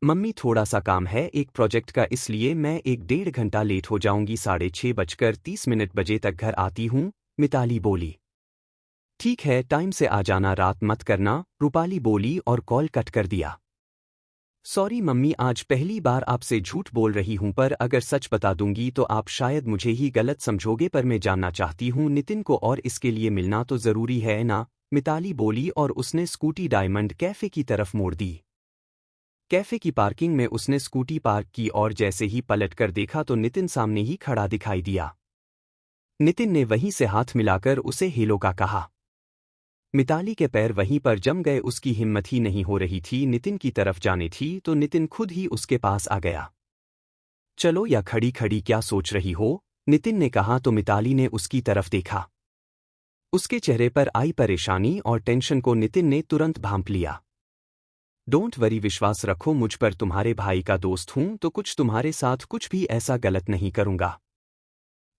मम्मी थोड़ा सा काम है एक प्रोजेक्ट का, इसलिए मैं 1-1.5 घंटा लेट हो जाऊंगी, 6:30 बजे तक घर आती हूँ, मिताली बोली। ठीक है, टाइम से आ जाना, रात मत करना, रूपाली बोली और कॉल कट कर दिया। सॉरी मम्मी, आज पहली बार आपसे झूठ बोल रही हूं, पर अगर सच बता दूंगी तो आप शायद मुझे ही गलत समझोगे, पर मैं जानना चाहती हूं नितिन को, और इसके लिए मिलना तो जरूरी है ना, मिताली बोली और उसने स्कूटी डायमंड कैफे की तरफ मोड़ दी। कैफे की पार्किंग में उसने स्कूटी पार्क की और जैसे ही पलट कर देखा तो नितिन सामने ही खड़ा दिखाई दिया। नितिन ने वहीं से हाथ मिलाकर उसे हेलो का कहा। मिताली के पैर वहीं पर जम गए, उसकी हिम्मत ही नहीं हो रही थी नितिन की तरफ जाने थी तो नितिन खुद ही उसके पास आ गया। चलो, या खड़ी खड़ी क्या सोच रही हो, नितिन ने कहा तो मिताली ने उसकी तरफ देखा। उसके चेहरे पर आई परेशानी और टेंशन को नितिन ने तुरंत भांप लिया। डोंट वरी, विश्वास रखो मुझ पर, तुम्हारे भाई का दोस्त हूं तो कुछ तुम्हारे साथ कुछ भी ऐसा गलत नहीं करूंगा।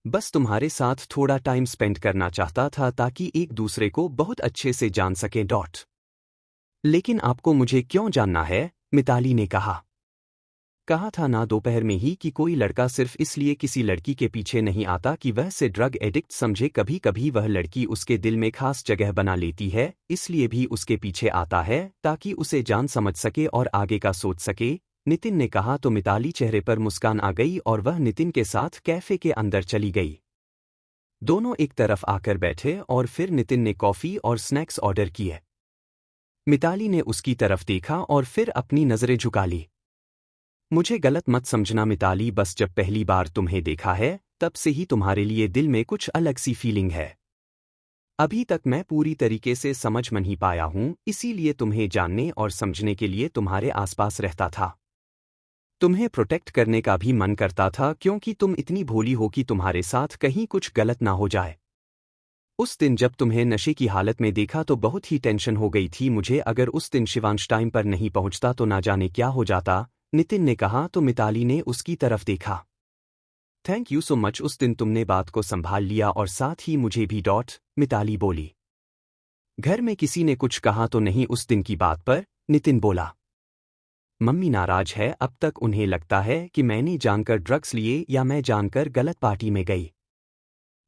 बस तुम्हारे साथ थोड़ा टाइम स्पेंड करना चाहता था ताकि एक दूसरे को बहुत अच्छे से जान सकें डॉट। लेकिन आपको मुझे क्यों जानना है, मिताली ने कहा। कहा था ना दोपहर में ही कि कोई लड़का सिर्फ इसलिए किसी लड़की के पीछे नहीं आता कि वह से ड्रग एडिक्ट समझे, कभी कभी वह लड़की उसके दिल में खास जगह बना लेती है, इसलिए भी उसके पीछे आता है ताकि उसे जान समझ सके और आगे का सोच सके, नितिन ने कहा तो मिताली चेहरे पर मुस्कान आ गई और वह नितिन के साथ कैफे के अंदर चली गई। दोनों एक तरफ आकर बैठे और फिर नितिन ने कॉफी और स्नैक्स ऑर्डर किए। मिताली ने उसकी तरफ देखा और फिर अपनी नजरें झुका ली। मुझे गलत मत समझना मिताली, बस जब पहली बार तुम्हें देखा है तब से ही तुम्हारे लिए दिल में कुछ अलग सी फीलिंग है। अभी तक मैं पूरी तरीके से समझ नहीं पाया हूं, इसीलिए तुम्हें जानने और समझने के लिए तुम्हारे आसपास रहता था। तुम्हें प्रोटेक्ट करने का भी मन करता था क्योंकि तुम इतनी भोली हो कि तुम्हारे साथ कहीं कुछ गलत ना हो जाए। उस दिन जब तुम्हें नशे की हालत में देखा तो बहुत ही टेंशन हो गई थी मुझे, अगर उस दिन शिवांश टाइम पर नहीं पहुंचता तो ना जाने क्या हो जाता, नितिन ने कहा तो मिताली ने उसकी तरफ देखा। थैंक यू सो मच, उस दिन तुमने बात को संभाल लिया और साथ ही मुझे भी डॉट, मिताली बोली। घर में किसी ने कुछ कहा तो नहीं उस दिन की बात पर, नितिन बोला। मम्मी नाराज है, अब तक उन्हें लगता है कि मैंने जानकर ड्रग्स लिए या मैं जानकर गलत पार्टी में गई।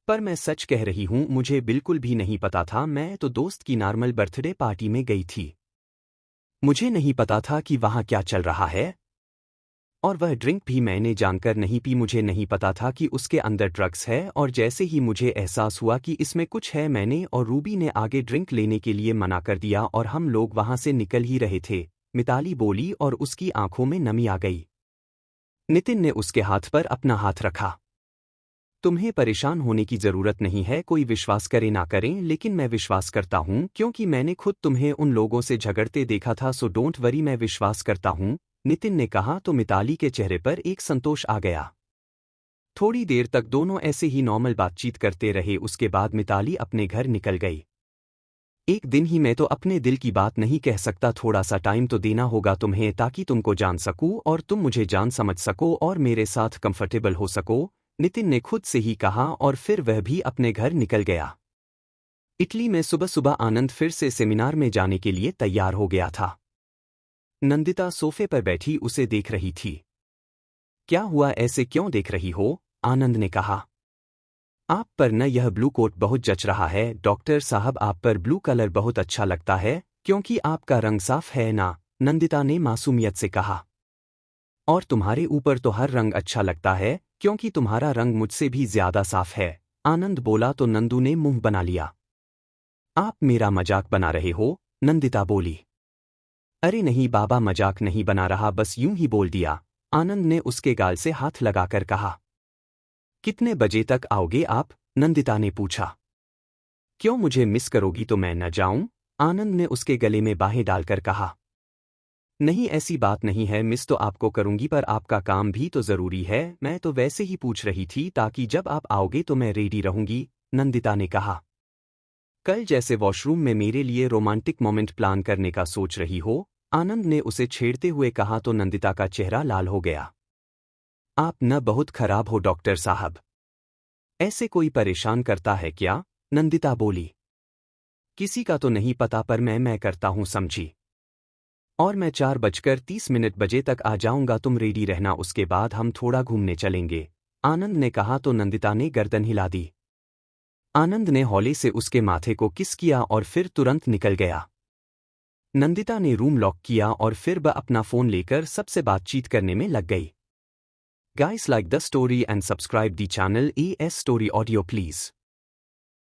पर मैं सच कह रही हूं, मुझे बिल्कुल भी नहीं पता था, मैं तो दोस्त की नॉर्मल बर्थडे पार्टी में गई थी। मुझे नहीं पता था कि वहां क्या चल रहा है, और वह ड्रिंक भी मैंने जानकर नहीं पी, मुझे नहीं पता था कि उसके अंदर ड्रग्स है, और जैसे ही मुझे एहसास हुआ कि इसमें कुछ है मैंने और रूबी ने आगे ड्रिंक लेने के लिए मना कर दिया और हम लोग वहां से निकल ही रहे थे, मिताली बोली और उसकी आंखों में नमी आ गई। नितिन ने उसके हाथ पर अपना हाथ रखा। तुम्हें परेशान होने की जरूरत नहीं है, कोई विश्वास करे ना करें, लेकिन मैं विश्वास करता हूं क्योंकि मैंने खुद तुम्हें उन लोगों से झगड़ते देखा था, सो डोंट वरी, मैं विश्वास करता हूं, नितिन ने कहा तो मिताली के चेहरे पर एक संतोष आ गया। थोड़ी देर तक दोनों ऐसे ही नॉर्मल बातचीत करते रहे, उसके बाद मिताली अपने घर निकल गई। एक दिन ही मैं तो अपने दिल की बात नहीं कह सकता, थोड़ा सा टाइम तो देना होगा तुम्हें ताकि तुमको जान सकूं और तुम मुझे जान समझ सको और मेरे साथ कंफर्टेबल हो सको, नितिन ने खुद से ही कहा और फिर वह भी अपने घर निकल गया। इटली में सुबह सुबह आनंद फिर से सेमिनार में जाने के लिए तैयार हो गया था। नंदिता सोफे पर बैठी उसे देख रही थी। क्या हुआ, ऐसे क्यों देख रही हो? आनंद ने कहा। आप पर न यह ब्लू कोट बहुत जच रहा है डॉक्टर साहब, आप पर ब्लू कलर बहुत अच्छा लगता है क्योंकि आपका रंग साफ है ना, नंदिता ने मासूमियत से कहा। और तुम्हारे ऊपर तो हर रंग अच्छा लगता है क्योंकि तुम्हारा रंग मुझसे भी ज्यादा साफ है, आनंद बोला तो नंदू ने मुंह बना लिया। आप मेरा मजाक बना रहे हो? नंदिता बोली। अरे नहीं बाबा, मजाक नहीं बना रहा, बस यूं ही बोल दिया, आनंद ने उसके गाल से हाथ लगाकर कहा। कितने बजे तक आओगे आप? नंदिता ने पूछा। क्यों, मुझे मिस करोगी तो मैं न जाऊं? आनंद ने उसके गले में बाहें डालकर कहा। नहीं ऐसी बात नहीं है, मिस तो आपको करूंगी पर आपका काम भी तो जरूरी है, मैं तो वैसे ही पूछ रही थी ताकि जब आप आओगे तो मैं रेडी रहूंगी, नंदिता ने कहा। कल जैसे वॉशरूम में मेरे लिए रोमांटिक मोमेंट प्लान करने का सोच रही हो? आनंद ने उसे छेड़ते हुए कहा तो नंदिता का चेहरा लाल हो गया। आप न बहुत खराब हो डॉक्टर साहब। ऐसे कोई परेशान करता है क्या? नंदिता बोली। किसी का तो नहीं पता पर मैं करता हूं, समझी। और मैं 4:30 बजे तक आ जाऊंगा, तुम रेडी रहना, उसके बाद हम थोड़ा घूमने चलेंगे, आनंद ने कहा तो नंदिता ने गर्दन हिला दी। आनंद ने हौले से उसके माथे को किस किया और फिर तुरंत निकल गया। नंदिता ने रूम लॉक किया और फिर वह अपना फोन लेकर सबसे बातचीत करने में लग गई। Guys, like the story and subscribe the channel AS Story Audio please.